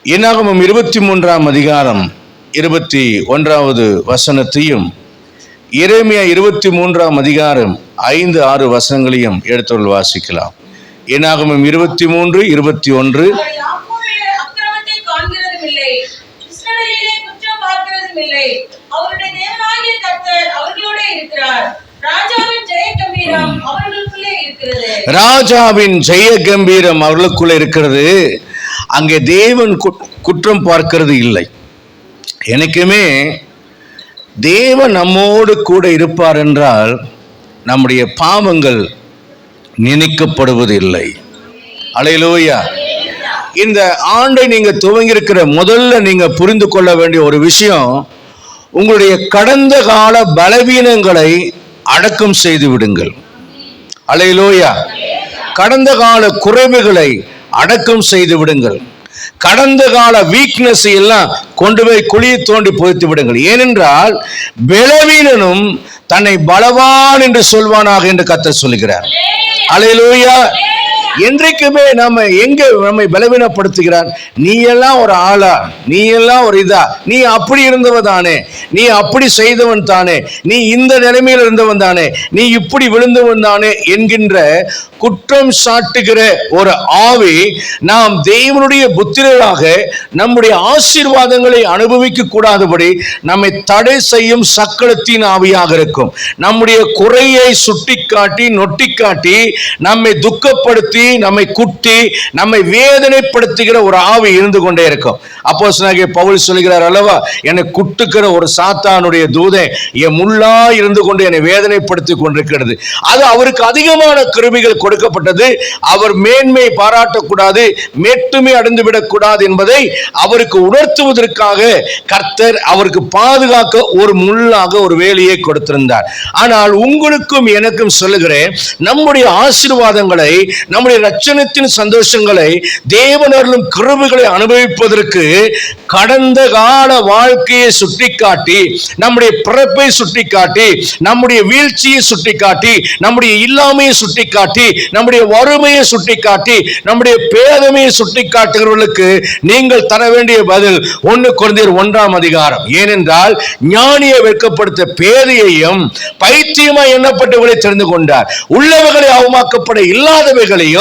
என்னாகமம் 23ஆம் அதிகாரம் 21வது வசனத்தையும் எரேமியா 23ஆம் அதிகாரம் 5-6 வசனங்களையும் எடுத்துள்ள வாசிக்கலாம். என்னாகமம் 23, 21. ராஜாவின் ஜெய கம்பீரம் அவர்களுக்குள்ளே இருக்கிறது. அங்கே தேவன் குற்றம் பார்க்கிறது இல்லை. எனக்குமே தேவன் நம்மோடு கூட இருப்பார் என்றால் நம்முடைய பாவங்கள் நினைக்கப்படுவது இல்லை. அல்லேலூயா. இந்த ஆண்டை நீங்க துவங்கியிருக்கிற முதல்ல நீங்க புரிந்து கொள்ள வேண்டிய ஒரு விஷயம், உங்களுடைய கடந்த கால பலவீனங்களை அடக்கம் செய்து விடுங்கள். அல்லேலூயா. கடந்த கால குறைவுகளை அடக்கம் செய்து விடுங்கள். கடந்த கால வீக்னஸ் எல்லாம் கொண்டு போய் குழியை தோண்டி புதைத்து விடுங்கள். ஏனென்றால் பலவீனனும் தன்னை பலவான் என்று சொல்வானாக என்று கர்த்தர் சொல்லுகிறார். அல்லேலூயா. என்றைக்குமே நம்மை பலவீனப்படுத்துகிறார். நீ எல்லாம் ஒரு ஆளா, நீ எல்லாம் ஒரு இதா, நீ அப்படி இருந்தவன் தானே, நீ அப்படி செய்தவன் தானே, நீ இந்த நிலைமையில் இருந்தவன் தானே, நீ இப்படி விழுந்தவன் தானே என்கின்ற குற்றம் சாட்டுகிற ஒரு ஆவி நாம் தேவனுடைய புத்திரராக நம்முடைய ஆசீர்வாதங்களை அனுபவிக்க கூடாதபடி நம்மை தடை செய்யும் சக்களத்தின் ஆவியாக இருக்கும். நம்முடைய குறையை சுட்டிக்காட்டி நொட்டிக்காட்டி நம்மை துக்கப்படுத்தி நம்மை குட்டி நம்மை வேதனைப்படுத்துகிற ஒரு ஆவி இருந்து கொண்டே இருக்கும். அப்போஸ்தலனாகிய பவுல் சொல்கிறார் அல்லவா, என்னை குட்டுக்கிற ஒரு சாத்தானுடைய தூதன் என் முள்ளா இருந்து கொண்டு என்னை வேதனைப்படுத்தி கொண்டிருக்கிறது. அது அவருக்கு அதிகமான கிருபைகள் கொடுக்கப்பட்டது. அவர் மேன்மை பாராட்டக்கூடாது, மேட்டுமை அடைந்து விடக்கூடாது என்பதை அவருக்கு உணர்த்துவதற்காக கர்த்தர் அவருக்கு பாதுகாக்க ஒரு முள்ளாக ஒரு வேலையை கொடுத்திருந்தார். ஆனால் உங்களுக்கும் எனக்கும் சொல்லுகிறேன், நம்முடைய ஆசீர்வாதங்களை, நம்முடைய ரட்சணத்தின் சந்தோஷங்களை, தேவனருளும் கிருபைகளை அனுபவிப்பதற்கு கடந்த கால வாழ்க்கையை சுட்டிக்காட்டி, நம்முடைய பிறப்பை சுட்டிக்காட்டி, நம்முடைய வீழ்ச்சியை சுட்டிக்காட்டி, நம்முடைய இல்லாமையை சுட்டிக்காட்டி, நம்முடைய வறுமையை சுட்டிக்காட்டி, நம்முடைய பேதமையை சுட்டிக்காட்டுகிறவர்களுக்கு நீங்கள் தர வேண்டிய பதில் 1 கொரிந்தியர் 1ஆம் அதிகாரம். ஏனென்றால் ஞானியை வெட்கப்படுத்த பேதையையும் பைத்தியமாய் எண்ணப்பட்டவர்களை தெரிந்து கொண்டார். உள்ளவைகளை அவமாக்கப்பட இல்லாதவைகளையும்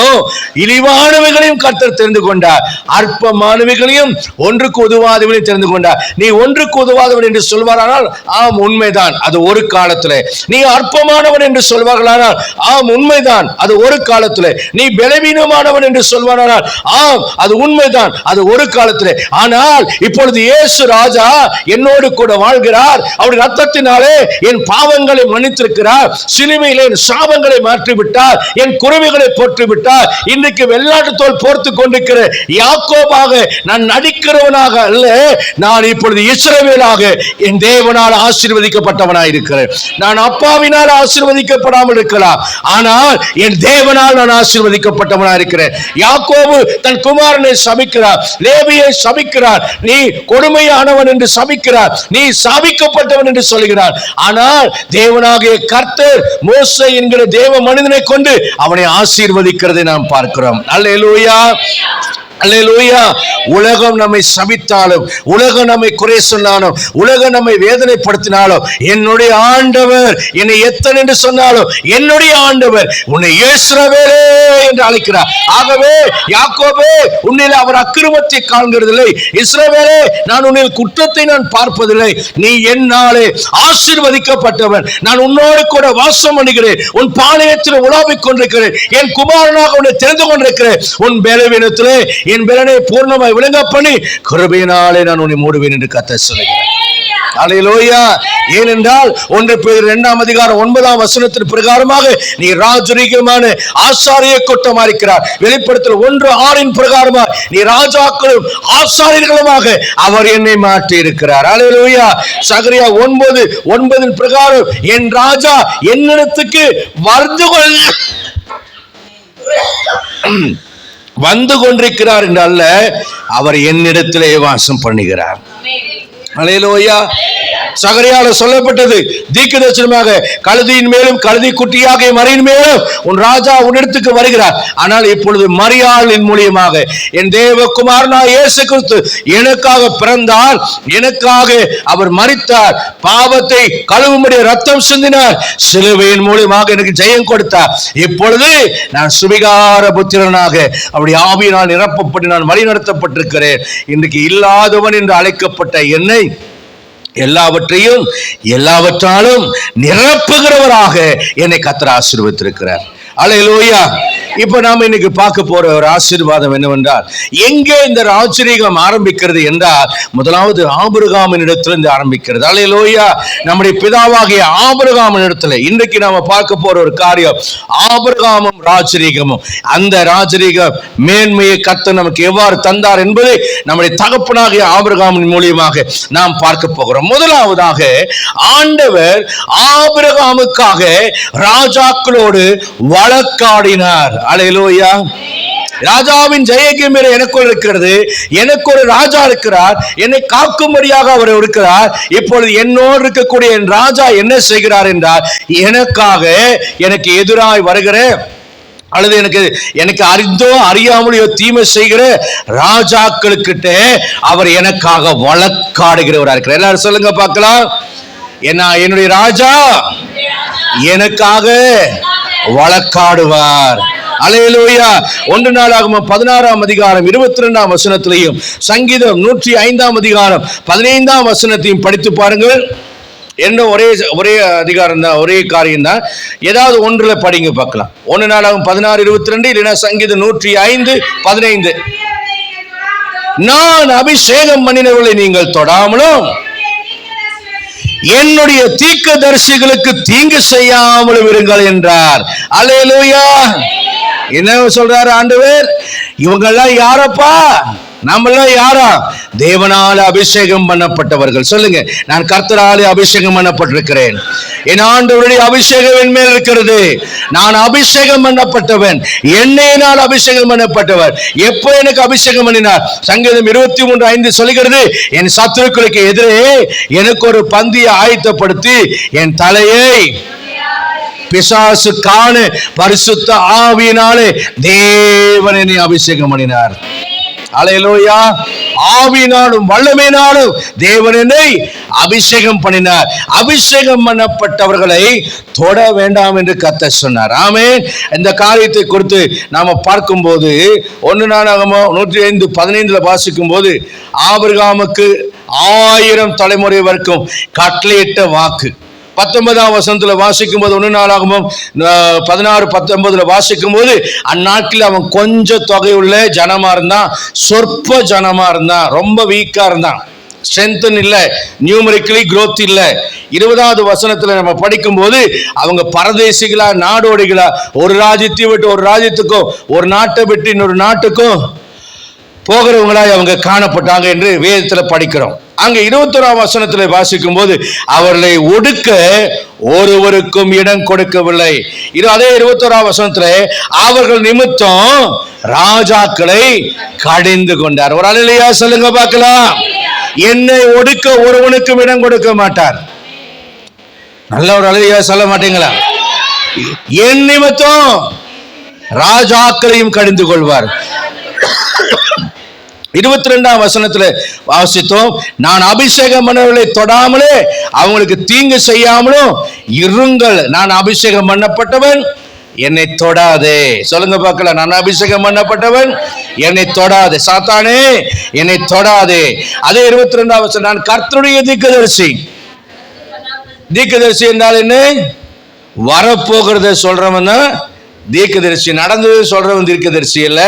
இழிவானவைகளையும் கர்த்தர் தெரிந்து கொண்டார். அற்பமானவைகளையும் ஒன்றுக்கு உதவாதவனையும் தெரிந்து கொண்டார். நீ ஒன்றுக்கு உதவாதவன் என்று சொல்வாரானால் ஆம் உண்மைதான், அது ஒரு காலத்தில். நீ அற்பமானவன் என்று சொல்வார்களானால் ஆம் உண்மைதான், அது ஒரு காலத்தில். நீ பலவீனமானவன் என்று சொல்வாரானால் ஆம் அது உண்மைதான், அது ஒரு காலத்தில். ஆனால் இப்பொழுது இயேசு ராஜா என்னோடு கூட வாழ்கிறார். அவருடைய ரத்தத்தினாலே என் பாவங்களை மன்னித்திருக்கிறார். சிலுவையிலே என் சாபங்களை மாற்றிவிட்டார், என் குறைவுகளை போற்றுவிட்டார். இன்றைக்கு வெள்ளாட்டு தோல் போர்த்து கொண்டிருக்கிற யாக்கோபாக நான் நடிக்கிறவனாக அல்ல, நான் இப்பொழுது இஸ்ரவேலாக என் தேவனால் ஆசீர்வதிக்கப்பட்டவனாய் இருக்கிறேன். நான் அப்பாவினால் ஆசீர்வதிக்கப்படாமல் இருக்கலாம், ஆனால் என் தேவனால் நான் ஆசீர்வதிக்கப்பட்டவனாய் இருக்கிறேன். யாக்கோபு தன் குமாரனை சபிக்கிறார், லேவியை சபிக்கிறார், நீ கொடுமையானவன் என்று சபிக்கிறார், நீ சாபிக்கப்பட்டவன் என்று சொல்கிறார். ஆனால் தேவனாகிய கர்த்தர் மோசே என்கிற தேவ மனிதனை கொண்டு அவனை ஆசீர்வதிக்கிறதை நாம் பார்க்கிறோம். அல்லேலூயா, அல்லேலூயா. உலகம் நம்மை சபித்தாலும், உலகம் நம்மை குறை சொன்னாலும், உலகம் நம்மை வேதனைப்படுத்தினாலும், என்னுடைய ஆண்டவர் என்னை எத்தனை என்று சொன்னாலும் என்னுடைய ஆண்டவர் உன்னை இஸ்ரவேலே என்று அழைக்கிறார். ஆகவே யாக்கோபே, உன்னில் அவர் அக்கிரமத்தை காண்கிறதில்லை, இஸ்ரவேலே நான் உன்னில் குற்றத்தை நான் பார்ப்பதில்லை, நீ என்னாலே ஆசீர்வதிக்கப்பட்டவன், நான் உன்னோடு கூட வாசம் பண்ணுகிறேன், உன் பாளையத்தில் உலாவிக் கொண்டிருக்கிறேன், என் குமாரனாக உன்னை தெரிந்து கொண்டிருக்கிறேன், உன் பலவீனத்திலே என் பலனை பூர்ணமாய் விளங்க பண்ணி கிருபையினாலே நான் உன்னை மூடுவேன் என்று கர்த்தர் சொல்கிறார். அல்லேலூயா. ஏனென்றால் 1 பேதுரு 2ஆம் அதிகாரம் 9ஆம் வசனத்தின் பிரகாரமாக நீ ராஜரீகமான ஆசாரிய கூட்டமாக இருக்கிறார். வெளிப்படுத்தல் 1:6 பிரகாரமாக நீ ராஜாக்களும் ஆசாரியர்களுமாக அவர் என்னை மாற்றி இருக்கிறார். அல்லேலூயா. சகரியா 9:9 பிரகாரம் என் ராஜா என்னிடத்துக்கு வந்து கொண்டிருக்கிறார் என்றல்ல, அவர் என்னிடத்திலே வாசம் பண்ணுகிறார். அல்லேலூயா. சகரியால சொல்லப்பட்டது தீர்க்கதரிசனமாக, கழுதியின் மேலும் கழுதி குட்டியாக மரியின் மேலும் உன் ராஜா உன்னிடத்துக்கு வருகிறார். ஆனால் இப்பொழுது மரியாளின் மூலியமாக என் தேவகுமாரனா இயேசு கிறிஸ்து எனக்காக பிறந்தார், எனக்காக அவர் மரித்தார், பாவத்தை கழுவும்படி ரத்தம் சிந்தினார், சிலுவையின் மூலியமாக எனக்கு ஜெயம் கொடுத்தார். இப்பொழுது நான் சுவிகார புத்திரனாக அப்படி ஆவியினால் நிரப்பப்பட்டு நான் வழி நடத்தப்பட்டிருக்கிறேன். இன்றைக்கு இல்லாதவன் என்று அழைக்கப்பட்ட என்னை எல்லாவற்றையும் எல்லாவற்றாலும் நிரப்புகிறவராக என்னை கர்த்தர் ஆசீர்வதித்திருக்கிறார். அல்லேலூயா. இப்ப நாம இன்னைக்கு பார்க்க போற ஒரு ஆசீர்வாதம் என்னவென்றால், எங்கே இந்த ராஜரீகம் ஆரம்பிக்கிறது என்றால், முதலாவது ஆபிரகாமின் இடத்திலிருந்து ஆரம்பிக்கிறது. அல்லேலூயா. நம்முடைய பிதாவாகிய ஆபிரகாமின் இடத்துல இன்றைக்கு நாம பார்க்க போற ஒரு காரியம் ஆபிரகாமும் ராஜரீகமும். அந்த ராஜரீக மேன்மையை கர்த்தர் நமக்கு எவ்வாறு தந்தார் என்பதை நம்முடைய தகப்பனாகிய ஆபிரகாமின் மூலியமாக நாம் பார்க்க போகிறோம். முதலாவதாக ஆண்டவர் ஆபிரகாமுக்காக ராஜாக்களோடு வழக்காடினார். அல்லேலூயா. ராஜாவின் ஜெயகம்பீரம் எனக்குள் இருக்கிறது, எனக்கு ஒரு ராஜா இருக்கிறார், என்னை காக்கும்படியாக அவர் இருக்கிறார். இப்பொழுது என்னோடு இருக்கக்கூடிய என் ராஜா என்ன செய்கிறார் என்றால், எனக்காக எனக்கு எதிராய் வருகிற அல்லது எனக்கு அறிந்தோ அறியாமலையோ தீமை செய்கிற ராஜாக்களுக்கிட்ட அவர் எனக்காக வழக்காடுகிறவராக இருக்கிறார். எல்லாரும் சொல்லுங்க பார்க்கலாம். என்னுடைய ராஜா எனக்காக வழக்காடுவார். அல்லேலூயா. 1 நாளாகமம் 16ஆம் அதிகாரம் 22ஆம் வசனத்திலையும் சங்கீதம் 105ஆம் அதிகாரம் 15ஆம் வசனத்தையும் படித்து பாருங்கள். என்ன ஒரே அதிகாரம் தான், ஒரே காரியம் தான். ஏதாவது ஒன்றுல படிங்க பார்க்கலாம். 1 நாளாகமம் 16:22 இல்லைன்னா சங்கீதம் 105:15. நான் அபிஷேகம் பண்ணினவர்களை நீங்கள் தொடாமலும் என்னுடைய தீர்க்கதரிசிகளுக்கு தீங்கு செய்யாமலும் இருங்கள் என்றார். அல்லேலூயா. என்ன சொல்றாரு ஆண்டவர்? இவங்கெல்லாம் யாரப்பா? நம்மளாம் யாரா? தேவனால அபிஷேகம் பண்ணப்பட்டவர்கள். சொல்லுங்க, நான் கர்த்தராலே அபிஷேகம் பண்ணப்பட்டிருக்கிறேன். என் ஆண்டவருடைய அபிஷேகம் என் மேல் இருக்கிறது. நான் அபிஷேகம் பண்ணப்பட்டவன், எண்ணெயினால் அபிஷேகம் பண்ணப்பட்டவர். எப்போ எனக்கு அபிஷேகம் பண்ணினார்? சங்கீதம் 23:5 சொல்கிறது, என் சத்துருக்களுக்கு எதிரே எனக்கு ஒரு பந்தியை ஆயத்தப்படுத்தி என் தலையை பிசாசு காண பரிசுத்த ஆவியினாலே தேவன் என்னை அபிஷேகம் பண்ணினார். அல்லேலூயா. ஆவியினாலும் வல்லமையினாலும் தேவன் என்னை அபிஷேகம் பண்ணினார். அபிஷேகம் பண்ணப்பட்டவர்களை தொட வேண்டாம் என்று கர்த்தர் சொன்னார். ஆமென். இந்த காரியத்தை குறித்து நாம பார்க்கும்போது 1 நாளாகமம் 105:15 வாசிக்கும் போது, ஆபிரகாமுக்கு 1000 தலைமுறை வரைக்கும் கட்டளையிட்ட வாக்கு. 19ஆம் வசனத்துல வாசிக்கும் போது, 1 நாளாகமம் 16:19 வாசிக்கும் போது, அந்நாட்டில் அவன் கொஞ்சம் தொகையுள்ள ஜனமா இருந்தான், சொற்ப ஜனமா இருந்தான், ரொம்ப வீக்கா இருந்தான், ஸ்ட்ரென்த் இல்ல, நியூமரிக்கலி growth இல்ல. 20ஆவது வசனத்துல நம்ம படிக்கும் போது, அவங்க பரதேசிகளா நாடோடிகளா, ஒரு ராஜ்யத்தை விட்டு ஒரு ராஜ்யத்துக்கும், ஒரு நாட்டை விட்டு இன்னொரு நாட்டுக்கும் போகிறவங்களாய் அவங்க காணப்பட்டாங்க என்று வேதத்துல படிக்கிறோம். அங்க 21ஆம் வசனத்துல வாசிக்கும் போது, அவர்களை ஒடுக்க ஒருவருக்கும் இடம் கொடுக்கவில்லை. அதே 21ஆம் வசனத்துல, அவர்கள் நிமித்தம் ராஜாக்களை கடிந்து கொண்டார். ஒரு அல்லேலூயா சொல்லுங்க பார்க்கலாம். என்னை ஒடுக்க ஒருவனுக்கும் இடம் கொடுக்க மாட்டார். நல்ல ஒரு அல்லேலூயா சொல்ல மாட்டீங்களா? என் நிமித்தம் ராஜாக்களையும் கடிந்து கொள்வார். 22ஆம் வசனத்துல வாசித்தோம், நான் அபிஷேகம் பண்ணவர்களை தொடாமலே அவங்களுக்கு தீங்கு செய்யாமலும் இருங்கள். நான் அபிஷேகம் பண்ணப்பட்டவன், என்னை தொடாதே. சொல்லுங்க பார்க்கலாம். நான் அபிஷேகம் பண்ணப்பட்டவன், என்னை தொடாதே. சாத்தானே என்னை தொடாதே. அதே 22ஆம் வசனம், நான் கர்த்தருடைய தீர்க்கதரிசி. தீர்க்கதரிசி என்றால் என்ன? வரப்போகிறத சொல்றவன் தான் தீர்க்கதரிசி. நடந்தது சொல்றவன் தீர்க்கதரிசி இல்ல,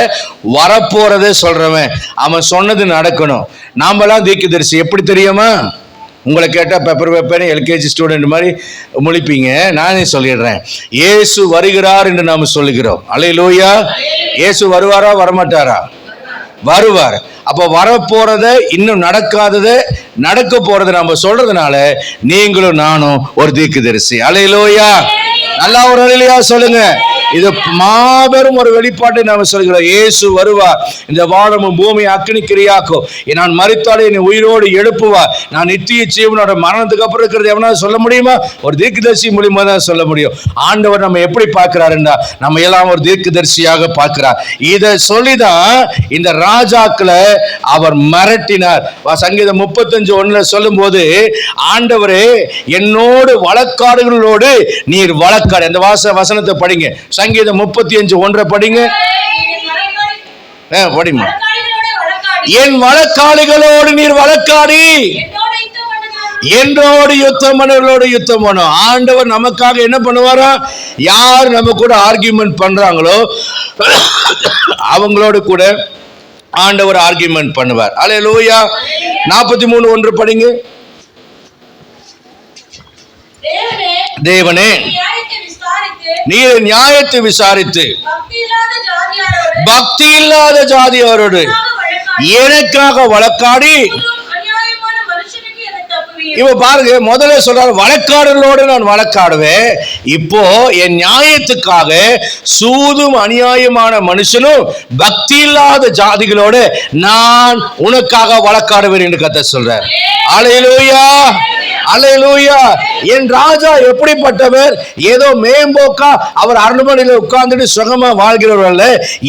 வரப்போறதை சொல்றவன். அவன் சொன்னது நடக்கணும். நாமெல்லாம் தீர்க்கதரிசி. எப்படி தெரியுமா? உங்களை கேட்டா பெப்பர் பேப்பர் எல்கேஜி ஸ்டூடெண்ட் மாதிரி முழிப்பீங்க. நானே சொல்லிடுறேன். இயேசு வருகிறார் என்று நாம சொல்லுகிறோம். அல்லேலூயா. இயேசு வருவாரா வரமாட்டாரா? வருவார். அப்ப வரப்போறத, இன்னும் நடக்காதத நடக்க போறதை நம்ம சொல்றதுனால நீங்களும் நானும் ஒரு தீர்க்கதரிசி. அல்லேலூயா. நல்லா ஒரு அல்லேலூயா சொல்லுங்க. இது மாபெரும் ஒரு வெளிப்பாட்டை நாம சொல்கிறோம். இயேசு வருவார், இந்த வானமும் பூமி அக்கினி கிரியாக்கும், நான் மரித்தாலே என்னை உயிரோடு எழுப்புவார், நான் நித்திய ஜீவனோட மரணத்துக்கு அப்புறம் இருக்கிறது எவனா சொல்ல முடியுமா? ஒரு தீர்க்கதரிசி மூலியமா தான் சொல்ல முடியும். ஆண்டவர் நம்ம எப்படி பார்க்கிறாருன்னா, நம்ம எல்லாம் ஒரு தீர்க்கதரிசியாக பார்க்கிறார். இதை சொல்லிதான் இந்த ராஜாக்களை அவர் மிரட்டினார். சங்கீதம் 35:1 சொல்லும் போது, ஆண்டவரே என்னோடு வழக்காடுகளோடு நீர் வழக்காடு. அந்த வசனத்தை படிங்க. சங்கீதம் 35:1 படிங்க. படிங்க. என் வழக்காளிகளோடு நீர் வழக்காடி என்னோடு யுத்தம் பண்ணவர்களோடு யுத்தம் பண்ணும். ஆண்டவர் நமக்காக என்ன பண்ணுவாரா? யார் நம்ம கூட ஆர்கியூமெண்ட் பண்றாங்களோ அவங்களோடு கூட ஆண்டவர் ஆர்கியூமெண்ட் பண்ணுவார். அல்லேலூயா. 43:1 படிங்க. தேவனே நீர் நியாயத்தை விசாரித்து பக்தி இல்லாத ஜாதியாரோடு எனக்காக வழக்காடி. இப்ப பாருங்க, முதல்ல சொல்றாரு வழக்காடலோடு நான் வழக்காடுவேன். இப்போ என் நியாயத்துக்காக சூதும் அநியாயமான மனுஷனும் பக்தி இல்லாத ஜாதிகளோடு நான் உனக்காக வழக்காடுவேன் என்று கர்த்தர் சொல்றார். அல்லேலூயா, அல்லேலூயா. என் ராஜா எப்படிப்பட்டவர்? ஏதோ மேம்போக்கா அவர் அரண்மனையில் உட்கார்ந்துட்டு சுகமா வாழ்கிறவர் அல்ல.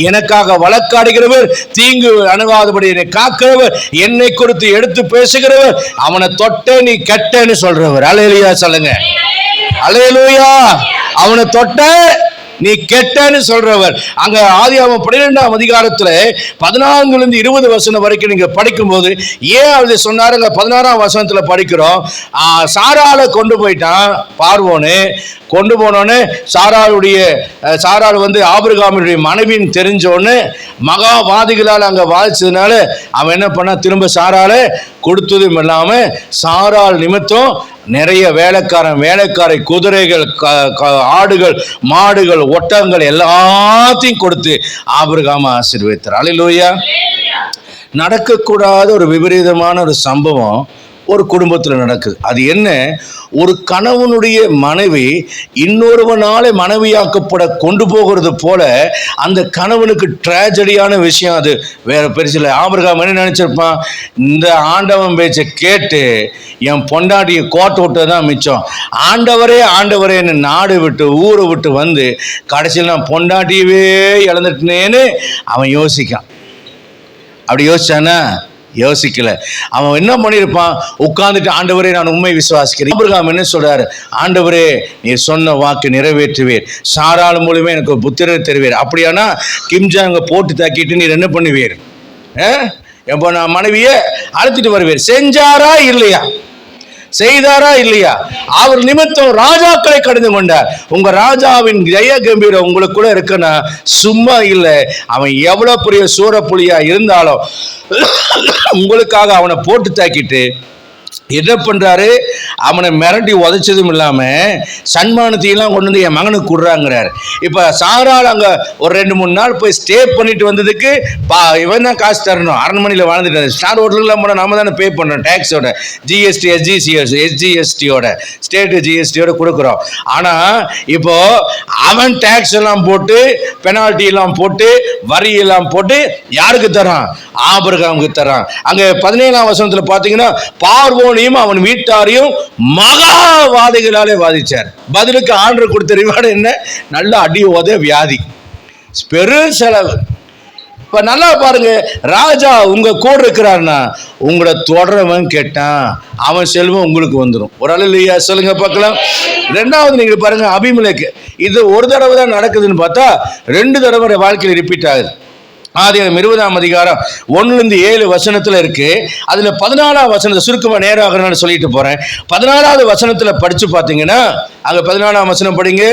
எனக்காக வழக்காடுகிறவர், தீங்கு அணுகாதபடி என்னை காக்கிறவர், என்னை குறித்து எடுத்து பேசுகிறவர், அவனை தொட்ட நீ கெட்டன்னு சொல்றவர். அல்லேலூயா சொல்லுங்க. அல்லேலூயா. அவனை தொட்ட நீ கெட்டன்னு சொல்றவர். அங்க ஆதியாகமம் 12ஆம் அதிகாரத்துல 14-20 வரைக்கும் நீங்க படிக்கும் போது ஏன் அது சொன்னாரு? 16ஆம் வசனத்துல படிக்கிறோம். சாராளை கொண்டு போயிட்டான் பார்வோனு. கொண்டு போனோன்னு சாராள் வந்து ஆபிரகாமுடைய மனைவின்னு தெரிஞ்சோன்னு மகாவாதிகளால் அங்க வாழ்ச்சதுனால அவன் என்ன பண்ணா, திரும்ப சாராளை கொடுத்ததும் இல்லாம சாராள் நிமித்தம் நிறைய வேலைக்காரை குதிரைகள், ஆடுகள், மாடுகள், ஒட்டகங்கள் எல்லாத்தையும் கொடுத்து ஆபிரகாம் ஆசீர்வதித்தார். அல்லேலூயா. நடக்கக்கூடாத ஒரு விபரீதமான ஒரு சம்பவம் ஒரு குடும்பத்தில் நடக்குது. அது என்ன? ஒரு கணவனுடைய மனைவி இன்னொருவனாலே மனைவியாக்கப்பட கொண்டு போகிறது போல அந்த கணவனுக்கு டிராஜடியான விஷயம். அது வேற பெருசில்லை. ஆபிரகாம் என்ன நினைச்சிருப்பான்? இந்த ஆண்டவன் பேச்சை கேட்டு என் பொண்டாட்டியை கோட்டை விட்டதான் மிச்சம். ஆண்டவரேன்னு நாடு விட்டு ஊரை விட்டு வந்து கடைசியில் நான் பொண்டாட்டியவே இழந்துட்டேனேன்னு அவன் யோசிக்கான். அப்படி யோசிச்சானா? யோசிக்கல. அவன் என்ன பண்ணிருப்பான்? உட்கார்ந்துட்டு ஆண்டவரே நான் உண்மை விசுவாசிக்கிறேன். ஆபிரகாம் என்ன சொல்றாரு? ஆண்டவரே நீர் சொன்ன வாக்கு நிறைவேற்றுவீர், சாராள் மூலமே எனக்கு புத்திரரை தருவீர். அப்படியானா கிம்ஜாங்க போட்டு தாக்கிட்டு நீர் என்ன பண்ணுவீர்? எப்போ நான் மனைவியை அழைத்துட்டு வருவீர். செஞ்சாரா இல்லையா? செய்தாரா இல்லையா? அவர் நிமித்தம் ராஜாக்களை கடந்து கொண்டார். உங்க ராஜாவின் ஜெய கம்பீரம் உங்களுக்கு கூட இருக்குன்னா சும்மா இல்லை. அவன் எவ்வளவு பெரிய சூரப்புலியா இருந்தாலும் உங்களுக்காக அவனை போட்டு தாக்கிட்டு என்ன பண்றாரு? அவனை மிரட்டி உதைச்சதும் இல்லாம சன்மானத்தையெல்லாம் கொண்டு வந்து என் மகனுக்கு கொடுறாங்கிறாரு. இப்ப சாரால் அங்க ஒரு 2-3 நாள் போய் ஸ்டே பண்ணிட்டு வந்ததுக்கு இவன் தான் காசு தரணும். அரண்மனையில் வாழ்ந்துட்டு ஸ்டார் ஹோட்டலுக்குலாம் போனால் நம்ம தானே பே பண்ணுறோம். டேக்ஸோட, ஜிஎஸ்டி, எஸ்ஜிஎஸ்டியோட, ஸ்டேட் ஜிஎஸ்டியோட கொடுக்குறோம். ஆனா இப்போ அவன் டேக்ஸ் எல்லாம் போட்டு, பெனால்டி எல்லாம் போட்டு, வரி எல்லாம் போட்டு யாருக்கு தரான்? ஆபிரகாமுக்கு தரான். அங்க 17ஆம் வசனத்துல பாத்தீங்கன்னா பார்வோனையும் அவன் வீட்டாரையும் மகாவாதிகளாலே வாதிச்சார். பதிலுக்கு ஆண்டவர் கொடுத்த ரிவார்டு என்ன? நல்ல அடி உத வியாதி, பெரும் செலவு. இப்ப நல்லா பாருங்க, ராஜா உங்க கூட இருக்கிறார்னா உங்களை தொடரவன் கேட்டான், அவன் செல்வம் உங்களுக்கு வந்துடும். ஒரு அல்லேலூயா சொல்லுங்க பார்க்கலாம். ரெண்டாவது நீங்க பாருங்க, அபிமெலேக்கு. இது ஒரு தடவை தான் நடக்குதுன்னு பார்த்தா 2 தடவை வாழ்க்கையில் ரிப்பீட் ஆகுது. ஆதியாகமம் 20ஆம் அதிகாரம் 1-7 இருக்கு. அதுல 14ஆம் வசனத்தை சுருக்கமா நேராக சொல்லிட்டு போறேன். 14ஆவது வசனத்துல படிச்சு பாத்தீங்கன்னா அங்க 14ஆம் வசனம் படிங்க.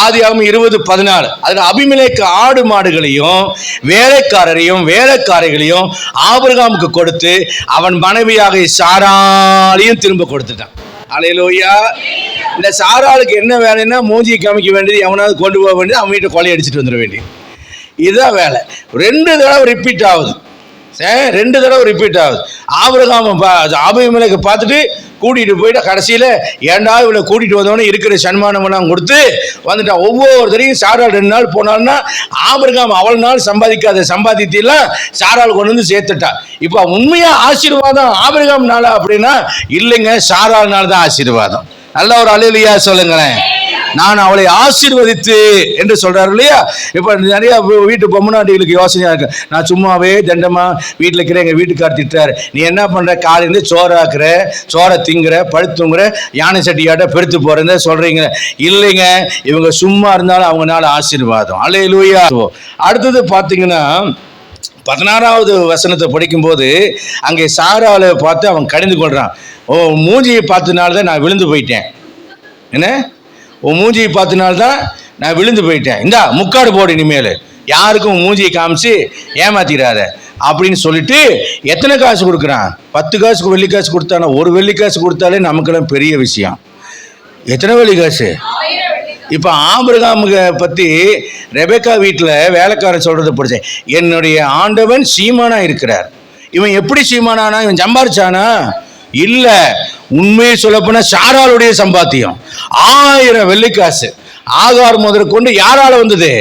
ஆதியாகமம் 20:14. அதுல அபிமெலேக்கு ஆடு மாடுகளையும் வேலைக்காரர்களையும் ஆபிரகாமுக்கு கொடுத்து அவன் மனைவியாக சாராளையும் திரும்ப கொடுத்துட்டான். அல்லேலூயா. இந்த சாராளுக்கு என்ன வேலைன்னா மூஞ்சியை காமிக்க வேண்டியது, எவனாவது கொண்டு போக வேண்டியது, அவன் வீட்டை கொலை அடிச்சுட்டு வந்துட வேண்டியது. இதுதான் வேலை. 2 தடவை ரிப்பீட் ஆகுது. 2 தடவை ரிப்பீட் ஆகுது. ஆபிரகாம் அபிமெலேக்கு பார்த்துட்டு கூட்டிகிட்டு போயிட்டு கடைசியில் ஏண்டா இவளை கூட்டிகிட்டு வந்தோடனே இருக்கிற சன்மானமெல்லாம் கொடுத்து வந்துட்டான். ஒவ்வொருத்தரையும் சாராள் 2 நாள் போனான்னா ஆபிரகாம் அவள் நாள் சம்பாதிக்காத சம்பாதித்தெல்லாம் சாராள் கொண்டு வந்து சேர்த்துட்டான். இப்போ உண்மையா ஆசீர்வாதம் ஆபிரகாம் நாளா அப்படின்னா இல்லைங்க, சாராள் நாள் தான் ஆசீர்வாதம். நல்ல ஒரு அல்லேலூயா சொல்லுங்களேன். நான் அவளை ஆசீர்வதித்து என்று சொல்றாரு இல்லையா. இப்போ நிறைய வீட்டு பொம்மநாட்டிகளுக்கு யோசனையா இருக்கு. நான் சும்மாவே தண்டமா வீட்டில் இருக்கிற எங்கள் வீட்டுக்கார் திட்டுறாரு, நீ என்ன பண்ற, காலையிலேருந்து சோறாக்குற, சோறை திங்குற, படுத்துங்கிற, யானை சட்டியாட்ட பெருத்து போறேன்னு சொல்றீங்க. இல்லைங்க, இவங்க சும்மா இருந்தாலும் அவங்கனால ஆசீர்வாதம். அல்லேலூயா. அடுத்தது பார்த்தீங்கன்னா 16வது வசனத்தை படிக்கும்போது அங்கே சாராளை பார்த்து அவன் கடிந்து கொள்றான். ஓ மூஞ்சியை பார்த்தனால்தான் நான் விழுந்து போயிட்டேன். என்ன, உன் மூஞ்சியை பார்த்தனால்தான் நான் விழுந்து போயிட்டேன். இந்தா முக்காடு போடு, இனிமேல் யாருக்கும் மூஞ்சியை காமிச்சு ஏமாத்திடாத அப்படின்னு சொல்லிட்டு எத்தனை காசு கொடுக்குறான்? 10 காசு வெள்ளி காசு கொடுத்தானா? ஒரு வெள்ளி காசு கொடுத்தாலே நமக்கெல்லாம் பெரிய விஷயம். எத்தனை வெள்ளி காசு? இப்போ ஆபிரகாமுக்கு பற்றி ரெபெக்கா வீட்டில் வேலைக்காரன் சொல்கிறத படித்தேன். என்னுடைய ஆண்டவன் சீமானா இருக்கிறார். இவன் எப்படி சீமானானா? இவன் சம்பாரிச்சானா? இல்லை, உண்மையை சொல்லப்போனா சாராளுடைய சம்பாத்தியம் 1000 வெள்ளிக்காசு. ஆகார் முதற்கொண்டு யாரால வந்தது?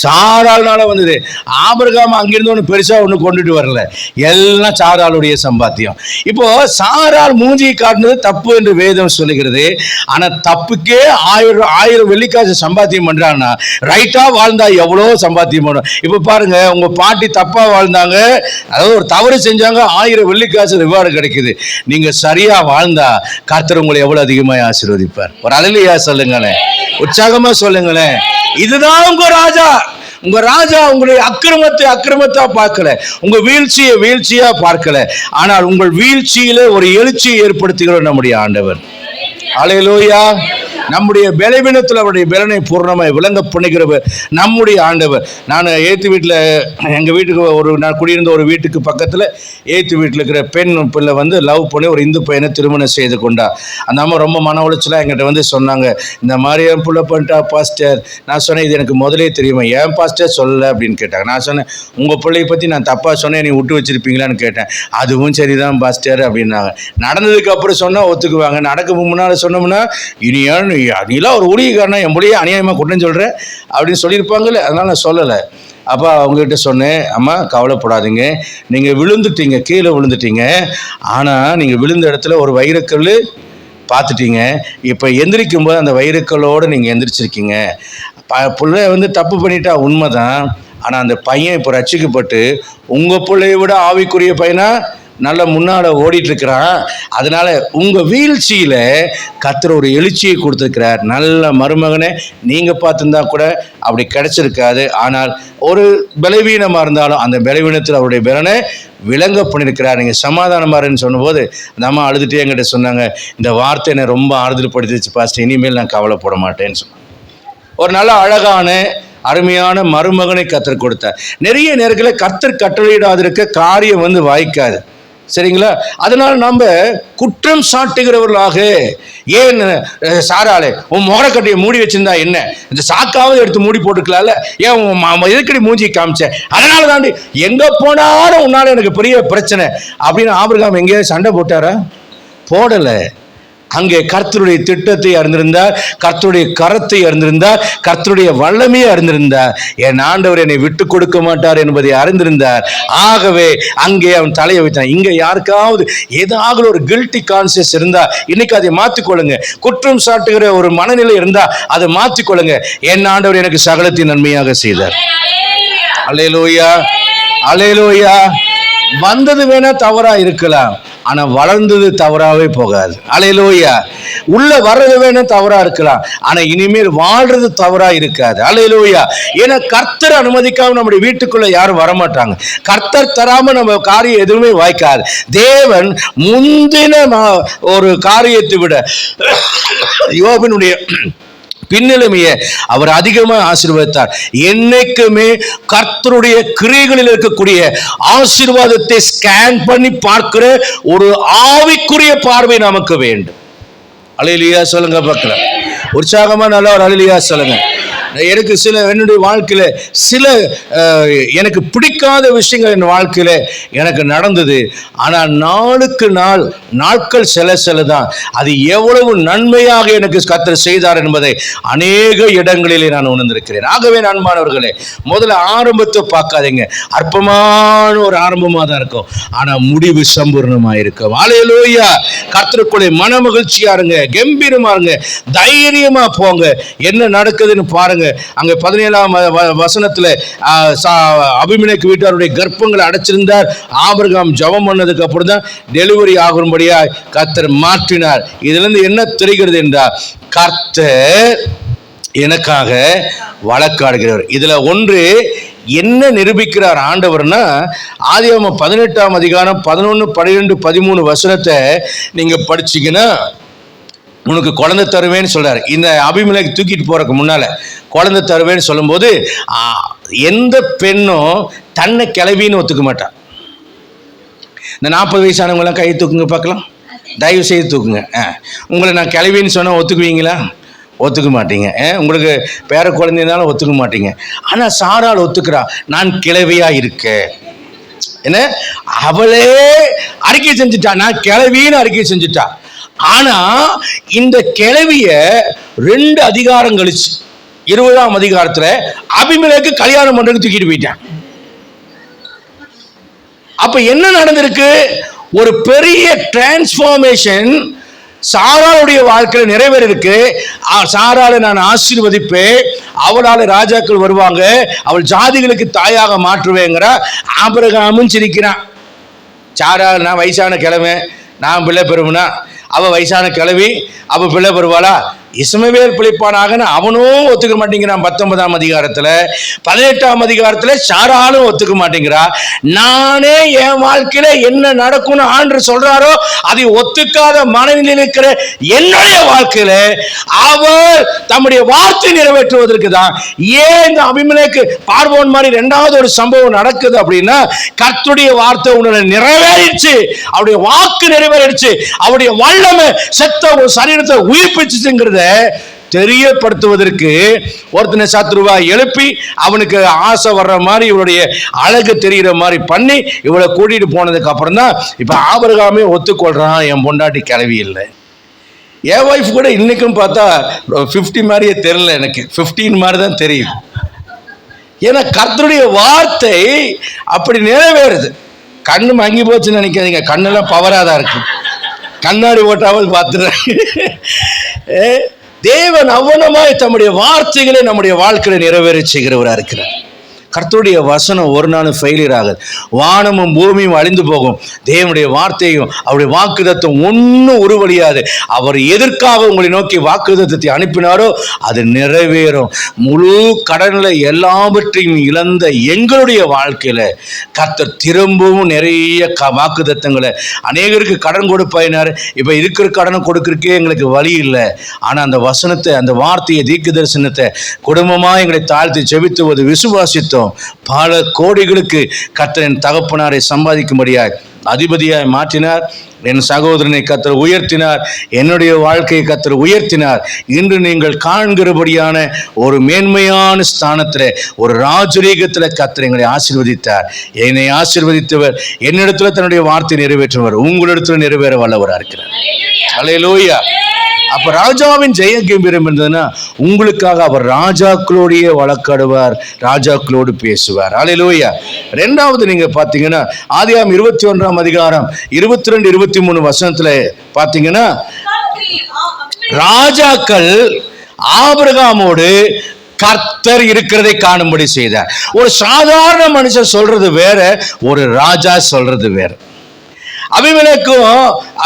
சாராள்னால வந்தது. ஆபிரகாம் அங்கிருந்து ஒன்று பெருசா ஒன்று கொண்டுட்டு வரல, எல்லாம் சாராளுடைய சம்பாத்தியம். இப்போ சாராள் மூஞ்சியை காட்டினது தப்பு என்று வேதம் சொல்லுகிறது. ஆனா தப்புக்கே 1000 வெள்ளிக்காசு சம்பாத்தியம் பண்றாங்கன்னா ரைட்டா வாழ்ந்தா எவ்வளோ சம்பாத்தியம் பண்ணும். இப்போ பாருங்க, உங்க பாட்டி தப்பா வாழ்ந்தாங்க, அதாவது ஒரு தவறு செஞ்சாங்க, 1000 வெள்ளிக்காசு ரிவார்டு கிடைக்குது. நீங்க சரியா வாழ்ந்தா கர்த்தர் உங்களை எவ்வளவு அதிகமாக ஆசீர்வதிப்பார். ஒரு அல்லேலூயா சொல்லுங்களேன், உற்சாகமா சொல்லுங்களேன். இதுதான் உங்க ராஜா. உங்க ராஜா உங்களுடைய அக்கிரமத்தா பார்க்கல, உங்க வீழ்ச்சியை வீழ்ச்சியா பார்க்கல. ஆனால் உங்கள் வீழ்ச்சியில ஒரு எழுச்சியை ஏற்படுத்துகிற நம்முடைய ஆண்டவர். அல்லேலூயா. நம்முடைய பலவீனத்தில் அவருடைய பலனை பூர்ணமாய் விளங்க பண்ணுகிறவர் நம்முடைய ஆண்டவர். நான் ஏத்து வீட்டில், எங்கள் வீட்டுக்கு நான் குடியிருந்த ஒரு வீட்டுக்கு பக்கத்தில் ஏத்து வீட்டில் இருக்கிற பெண் பிள்ளை வந்து லவ் பண்ணி ஒரு இந்து பையனை திருமணம் செய்து கொண்டா. அந்த அம்மா ரொம்ப மன உளைச்சலாக எங்கிட்ட வந்து சொன்னாங்க, இந்த மாதிரி என் பிள்ளை பண்ணிட்டா பாஸ்டர். நான் சொன்னேன், இது எனக்கு முதலே தெரியுமா, ஏன் பாஸ்டர் சொல்லலை அப்படின்னு கேட்டாங்க. நான் சொன்னேன், உங்கள் பிள்ளையை பற்றி நான் தப்பாக சொன்னேன், நீ விட்டு வச்சிருப்பீங்களான்னு கேட்டேன். அதுவும் சரிதான் பாஸ்டர் அப்படின்னாங்க. நடந்ததுக்கு அப்புறம் சொன்னால் ஒத்துக்குவாங்க, நடக்க முன்னால் சொன்னோம்னா இனியான் நீலாம் ஒரு ஊழியக்காரனா என் பிள்ளையே அநியாயமாக குற்றம் சொல்கிற அப்படின்னு சொல்லியிருப்பாங்கல்ல. அதனால் நான் சொல்லலை. அப்போ அவங்ககிட்ட சொன்னேன், அம்மா கவலைப்படாதீங்க, நீங்கள் விழுந்துட்டீங்க, கீழே விழுந்துட்டீங்க. ஆனால் நீங்கள் விழுந்த இடத்துல ஒரு வைரக்கல் பார்த்துட்டீங்க. இப்போ எந்திரிக்கும் போது அந்த வைரக்கல்லோடு நீங்கள் எந்திரிச்சிருக்கீங்க. பிள்ளை வந்து தப்பு பண்ணிட்டா உண்மைதான். ஆனால் அந்த பையன் இப்போ ரட்சிக்கப்பட்டு உங்கள் பிள்ளையை விட ஆவிக்குரிய பையனா நல்ல முன்னால ஓடிட்டு இருக்கிறான். அதனால உங்க வீழ்ச்சியில கர்த்தர் ஒரு எழுச்சியை கொடுத்திருக்கிறார். நல்ல மருமகனை நீங்க பார்த்துருந்தா கூட அப்படி கிடைச்சிருக்காது. ஆனால் ஒரு பலவீனமா இருந்தாலும் அந்த பலவீனத்தில் அவருடைய பலனை விளங்க பண்ணியிருக்கிறார். நீங்கள் சமாதானமாருன்னு சொன்னபோது அந்த அம்மா அழுதுகிட்டே என்கிட்ட சொன்னாங்க, இந்த வார்த்தை என்னை ரொம்ப ஆறுதல் படுத்திச்சு பாஸ்டர், இனிமேல் நான் கவலைப்பட மாட்டேன்னு சொன்னாங்க. ஒரு நல்ல அழகான அருமையான மருமகனை கர்த்தர் கொடுத்தார். நிறைய நேரங்களில் கர்த்தர் கட்டளையிடாதிருக்க காரியம் வந்து வாய்க்காது, சரிங்களா? அதனால நம்ம குற்றம் சாட்டுகிறவர்களாக, ஏன் சாராளே உன் முகரக்கட்டையை மூடி வச்சிருந்தா என்ன, இந்த சாக்காவது எடுத்து மூடி போட்டுக்கலாம்ல, ஏன் எதுக்கடி மூஞ்சி காமிச்ச, அதனால தாண்டி எங்க போனாலும் உன்னால எனக்கு பெரிய பிரச்சனை அப்படின்னு ஆபிரகாம் எங்கேயாவது சண்டை போட்டாரா? போடலை. அங்கே கர்த்தருடைய திட்டத்தை அறிந்திருந்தார், கர்த்தருடைய கரத்தை அறிந்திருந்தார், கர்த்தருடைய வல்லமையை அறிந்திருந்தார். என் ஆண்டவர் என்னை விட்டு கொடுக்க மாட்டார் என்பதை அறிந்திருந்தார். ஆகவே அங்கே அவன் தலையை வைத்தான். இங்க யாருக்காவது ஏதாவது ஒரு கில்ட்டி கான்சியஸ் இருந்தா இன்னைக்கு அதை மாற்றிக்கொள்ளுங்க. குற்றம் சாட்டுகிற ஒரு மனநிலை இருந்தா அதை மாற்றிக்கொள்ளுங்க. என் ஆண்டவர் எனக்கு சகலத்தின் நன்மையாக செய்தார். அல்லேலூயா, அல்லேலூயா. வந்தது வேணா தவறா இருக்கலாம், ஆனா வளர்ந்தது தவறாவே போகாது. அல்லேலூயா. உள்ள வர்றது வேணா தவறா இருக்கலாம், ஆனா இனிமேல் வாழ்றது தவறா இருக்காது. அல்லேலூயா. ஏன்னா கர்த்தர் அனுமதிக்காம நம்முடைய வீட்டுக்குள்ள யாரும் வரமாட்டாங்க. கர்த்தர் தராம நம்ம காரியம் எதுவுமே வாய்க்காது. தேவன் முந்தின ஒரு காரியத்தை விட யோபினுடைய பின்னிலைமையை அவர் அதிகமாக ஆசீர்வதித்தார். என்னைக்குமே கர்த்தருடைய கிரியைகளில் இருக்கக்கூடிய ஆசீர்வாதத்தை ஸ்கேன் பண்ணி பார்க்கிற ஒரு ஆவிக்குரிய பார்வை நமக்கு வேண்டும். அல்லேலூயா சொல்லுங்க பார்க்கலாம். உற்சாகமா நல்லா ஒரு அல்லேலூயா சொல்லுங்க. எனக்கு என்னுடைய வாழ்க்கையில சில எனக்கு பிடிக்காத விஷயங்கள் என் வாழ்க்கையில எனக்கு நடந்தது. ஆனால் நாளுக்கு நாட்கள் செல்ல தான் அது எவ்வளவு நன்மையாக எனக்கு கர்த்தர் செய்தார் என்பதை அநேக இடங்களிலே நான் உணர்ந்திருக்கிறேன். ஆகவே அன்பானவர்களே, முதல்ல ஆரம்பத்தை பார்க்காதீங்க. அற்பமான ஒரு ஆரம்பமாக தான் இருக்கும், ஆனா முடிவு சம்பூர்ணமாக இருக்கும். ஹல்லேலூயா. கர்த்தருக்குள்ளே மன மகிழ்ச்சியா இருங்க, கம்பீரமா இருங்க, தைரியமா போங்க. என்ன நடக்குதுன்னு பாருங்க. அங்க 17ஆம் வசனத்துல அபிமெலேக்கு வீட்டாருடைய கர்ப்பங்களை அடைச்சிருந்தார். ஆபிரகாம் ஜெபம் பண்ணதுக்கு அப்புறம் தான் டெலிவரி ஆகும்படியா கர்த்தர் மாற்றினார். இதுல இருந்து என்ன தெரிகிறது என்றால், கர்த்தர் எனக்காக வழக்காடுகிறவர். இதுல ஒன்று என்ன நிரூபிக்கிறார் ஆண்டவர்னா, ஆதியாகமம் 18ஆம் அதிகாரம் 11, 12, 13 வசனத்தை நீங்க படிச்சீங்கன்னா, உனக்கு குழந்தை தருவேன்னு சொல்றாரு. இந்த அபிமெலேக்கு தூக்கிட்டு போறதுக்கு முன்னால குழந்தை தருவேன்னு சொல்லும்போது, எந்த பெண்ணும் தன்னை கிளவின்னு ஒத்துக்க மாட்டான். இந்த 40 வயசானவங்க எல்லாம் கையை தூக்குங்க பார்க்கலாம், தயவு செய்து தூக்குங்க. உங்களை நான் கிளவின்னு சொன்னா ஒத்துக்குவீங்களா? ஒத்துக்க மாட்டீங்க. உங்களுக்கு பேர குழந்தைனாலும் ஒத்துக்க மாட்டீங்க. ஆனா சாராள் ஒத்துக்கிறா, நான் கிழவியா இருக்கேன். என்ன, அவளே அறிக்கை செஞ்சுட்டா, நான் கிழவின்னு அறிக்கை செஞ்சுட்டா. ஆனா இந்த கிழவிய 2 அதிகாரம் கழிச்சு 20ஆம் அதிகாரத்துல அபிமெலேக்கு கல்யாணம் பண்றதுக்கு தூக்கிட்டு போயிட்டான். அப்ப என்ன நடந்திருக்கு? ஒரு பெரிய டிரான்ஸ்பார்மேஷன் சாராளுடைய வாழ்க்கையில் நிறைவேற இருக்கு. சாராளை நான் ஆசீர்வதிப்பேன், அவளால் ராஜாக்கள் வருவாங்க, அவள் ஜாதிகளுக்கு தாயாக மாற்றுவேங்கிற. ஆபிரகாமும் சிரிக்கிறான். சாராள், நான் வயசான கிழமை, நான் பிள்ளை பெறுவனா? அவ வயசான கிழவி, அவ பிள்ளை பெறுவாளா? இஸ்மவேல் பிழைப்பானாக அவனும் ஒத்துக்க மாட்டேங்கிறான். 19ஆம் அதிகாரத்துல 18ஆம் அதிகாரத்துல சாராலும் ஒத்துக்க மாட்டேங்கிறா. நானே என் வாழ்க்கையில என்ன நடக்கும்னு ஆண்டவர் சொல்றாரோ அதை ஒத்துக்காத மனநிலையில் இருக்கிற என்னுடைய வாழ்க்கையில அவர் தம்முடைய வார்த்தை நிறைவேற்றுவதற்கு தான். ஏன் இந்த அபிமெலேக்கு பார்வோன் மாதிரி 2வது ஒரு சம்பவம் நடக்குது அப்படின்னா, கர்த்தருடைய வார்த்தை உன்னை நிறைவேறிடுச்சு, அவருடைய வாக்கு நிறைவேறிடுச்சு, அவருடைய வல்லமை செத்த ஒரு சரீரத்தை உயிர்ப்பிச்சுங்கிறத தெரியப்படுத்துவதற்கு ஒருத்தனை சத்ருவா எழுப்பி அவனுக்கு ஆசை வர்ற மாதிரி இவருடைய அழகு தெரிகிற மாதிரி பண்ணி இவளை கூட்டிட்டு போனதுக்கு அப்புறம் தான் இப்ப ஆபிரகாமே ஒத்துக்கொள்றான், என் பொண்டாட்டி கிளவி இல்லை. என் வைஃப் கூட இன்னைக்கும் பார்த்தா 50 மாதிரியே தெரியல, எனக்கு 15 மாதிரி தான் தெரியும். ஏன்னா கர்த்தருடைய வார்த்தை அப்படி நிறைவேறுது. கண்ணு மங்கி போச்சுன்னு நினைக்காதீங்க, கண்ணெல்லாம் பவராக தான் இருக்கு. கண்ணாடி ஓட்டாமல் பார்த்துறாங்க. தேவன் அவ்வளமாய் தம்முடைய வார்த்தைகளை நம்முடைய வாழ்க்கையில நிறைவேற செய்கிறவராக இருக்கிறார். கர்த்தருடைய வசனம் ஒரு நாளும் ஃபெயிலியர் ஆகாது. வானமும் பூமியும் அழிந்து போகும், தேவனுடைய வார்த்தையும் அவருடைய வாக்குத்தத்தம் ஒன்றும் உருவழியாது. அவர் எதற்காக உங்களை நோக்கி வாக்குத்தத்தத்தை அனுப்பினாரோ அது நிறைவேறும். முழு கடனில் எல்லாவற்றையும் இழந்த எங்களுடைய வாழ்க்கையில கர்த்தர் திரும்பவும் நிறைய வாக்குத்தத்தங்களை, அநேகருக்கு கடன் கொடுப்பாயினார், இப்ப இருக்கிற கடனை கொடுக்கறக்கே எங்களுக்கு வழி இல்லை. ஆனா அந்த வசனத்தை, அந்த வார்த்தையை, தீர்க்க தரிசனத்தை குடும்பமா எங்களை தாழ்த்தி ஜெபித்துவது விசுவாசித்தோம். பல கோடிகளுக்கு கர்த்தரின் தகப்பனாரை சம்பாதிக்கும்படியாய் அதிபதியாய் மாற்றினார். என் சகோதரனை கர்த்தர் உயர்த்தினார், என்னுடைய வாழ்க்கையை கர்த்தர் உயர்த்தினார். இன்று நீங்கள் காண்கிறபடியான ஒரு மேன்மையான ஸ்தானத்தில், ஒரு ராஜரீகத்தில் கர்த்தர் எங்களை ஆசீர்வதித்தார். என்னை ஆசீர்வதித்தவர் என்னிடத்துல தன்னுடைய வார்த்தை நிறைவேற்றுவர், உங்களிடத்துல நிறைவேற வல்லவராக இருக்கிறார். அல்லேலூயா. அப்ப ராஜாவின் ஜெய கம்பீரம் இருந்ததுன்னா உங்களுக்காக அவர் ராஜாக்களோடைய வழக்காடுவார், ராஜாக்களோடு பேசுவார். அல்லேலூயா. 2வது நீங்க பாத்தீங்கன்னா ஆதியாகமம் 21ஆம் அதிகாரம் 22, 23 வசனத்துல பாத்தீங்கன்னா, ராஜாக்கள் ஆபிரகாமோடு கர்த்தர் இருக்கிறதை காணும்படி செய்தார். ஒரு சாதாரண மனுஷன் சொல்றது வேற, ஒரு ராஜா சொல்றது வேற. அபிமெலேக்கும்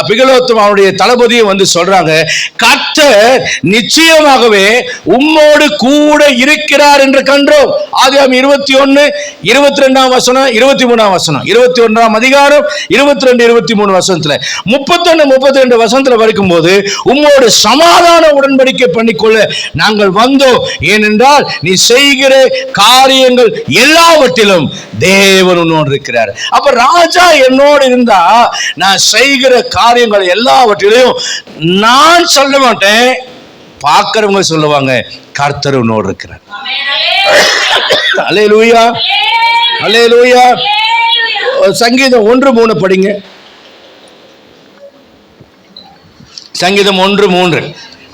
பிகலோத்தும் அவனுடைய தளபதியும் வந்து சொல்றாங்க, கர்த்தர் நிச்சயமாகவே உம்மோடு கூட இருக்கிறார் என்று கண்டோம். ஆதியாகமம் 21, 22ஆம் வசனம், 23ஆம் வசனம், 21ஆம் அதிகாரம் 22, 23 வசனத்துல 31, 32 வசனத்துல படிக்கும்போது, உம்மோடு சமாதான உடன்படிக்கை பண்ணிக்கொள்ள நாங்கள் வந்தோம், ஏனென்றால் நீ செய்கிற காரியங்கள் எல்லாவற்றிலும் தேவன் உன்னோடு இருக்கிறார். அப்ப ராஜா என்னோடு இருந்தா நான் செய்கிற காரியங்கள் எல்லாவற்றிலையும் நான் சொல்ல மாட்டேன், பார்க்கிறவங்க சொல்லுவாங்க, கர்த்தர் உன்னோடு இருக்கிறார். அல்லேலூயா, அல்லேலூயா. சங்கீதம் 1:3 படிங்க. சங்கீதம் 1:3.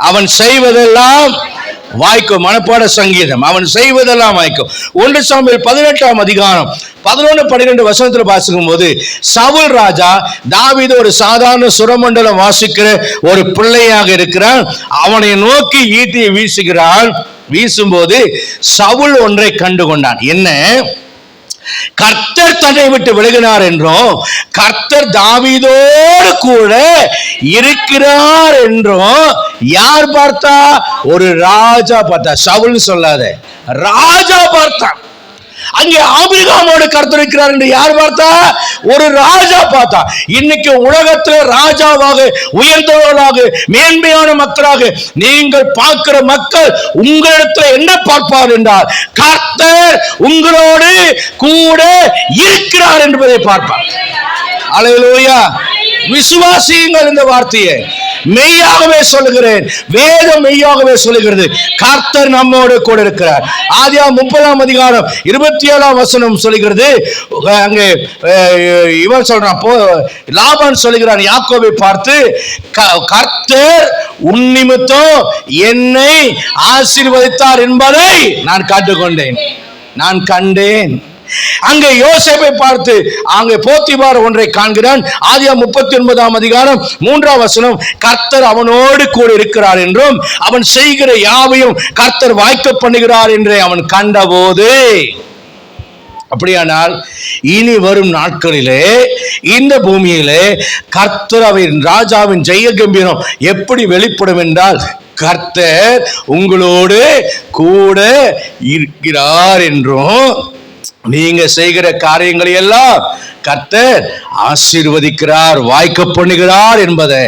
அவன் செய்வதெல்லாம் வாய்க்கும். மனப்பாட சங்கீதம். அவன் செய்வதெல்லாம் வாய்க்கும். 1 சாமுவேல் 18ஆம் அதிகாரம் 11-12 வசனத்தில் வாசிக்கும் போது, சவுல் ராஜா தாவீது ஒரு சாதாரண சுரமண்டலம் வாசிக்கிற ஒரு பிள்ளையாக இருக்கிறான். அவனை நோக்கி ஈட்டியை வீசுகிறான். வீசும்போது சவுல் ஒன்றை கண்டு கொண்டான். என்ன? கர்த்தர் தன்னை விட்டு விலகினார் என்றும், கர்த்தர் தாவீதோடு கூட இருக்கிறார் என்றும் யார் பார்த்தா? ஒரு ராஜா பார்த்தா. சவுல் சொல்லாத, ராஜா பார்த்தான். அங்கே ஆபிரகாமோடு கர்த்தர் இருக்கிறார் என்று யார் பார்த்தா? ஒரு ராஜா பார்த்தா. இன்னைக்கு உலகத்தில் ராஜாவாக, உயர்ந்தவர்களாக, மேன்மையான மக்களாக நீங்கள் பார்க்கிற மக்கள் உங்களிடத்தில் என்ன பார்ப்பார் என்றால், கர்த்தர் உங்களோடு கூட இருக்கிறார் என்பதை பார்ப்பார். அல்லேலூயா. விசுவாசியுங்கள் இந்த வார்த்தையை. மெய்யாகவே சொல்லுகிறேன், வேதம் மெய்யாகவே சொல்லுகிறது, கர்த்தர் நம்மோடு கூட இருக்கிறார். ஆதியாகமம் 30ஆம் அதிகாரம் 27ஆம் வசனம் சொல்லுகிறது. அங்கே இவன் சொல்றான், லாபான் சொல்லுகிறான் யாக்கோபை பார்த்து, கர்த்தர் உன் நிமித்தம் என்னை ஆசீர்வதித்தார் என்பதை நான் கண்டுகொண்டேன், நான் கண்டேன். அங்கே யோசேப்பை பார்த்து அங்கே போத்திபார் ஒன்றை காண்கிறான். ஆதியாகமம் 39ஆம் அதிகாரம் 3ஆம் வசனம், கர்த்தர் அவனோடு கூட இருக்கிறார் என்றும் அவன் செய்கிற யாவையும் கர்த்தர் வாய்க்க பண்ணுகிறார் என்று அவன் கண்டபோது. அப்படியானால் இனி வரும் நாட்களிலே இந்த பூமியிலே கர்த்தர் அவையின் ராஜாவின் ஜெய கம்பீரம் எப்படி வெளிப்படும் என்றால், கர்த்தர் உங்களோடு கூட இருக்கிறார் என்றும், நீங்க செய்கிற காரியங்களை எல்லாம் கர்த்தர் ஆசீர்வதிக்கிறார், வாய்க்க பண்ணுகிறார் என்பதை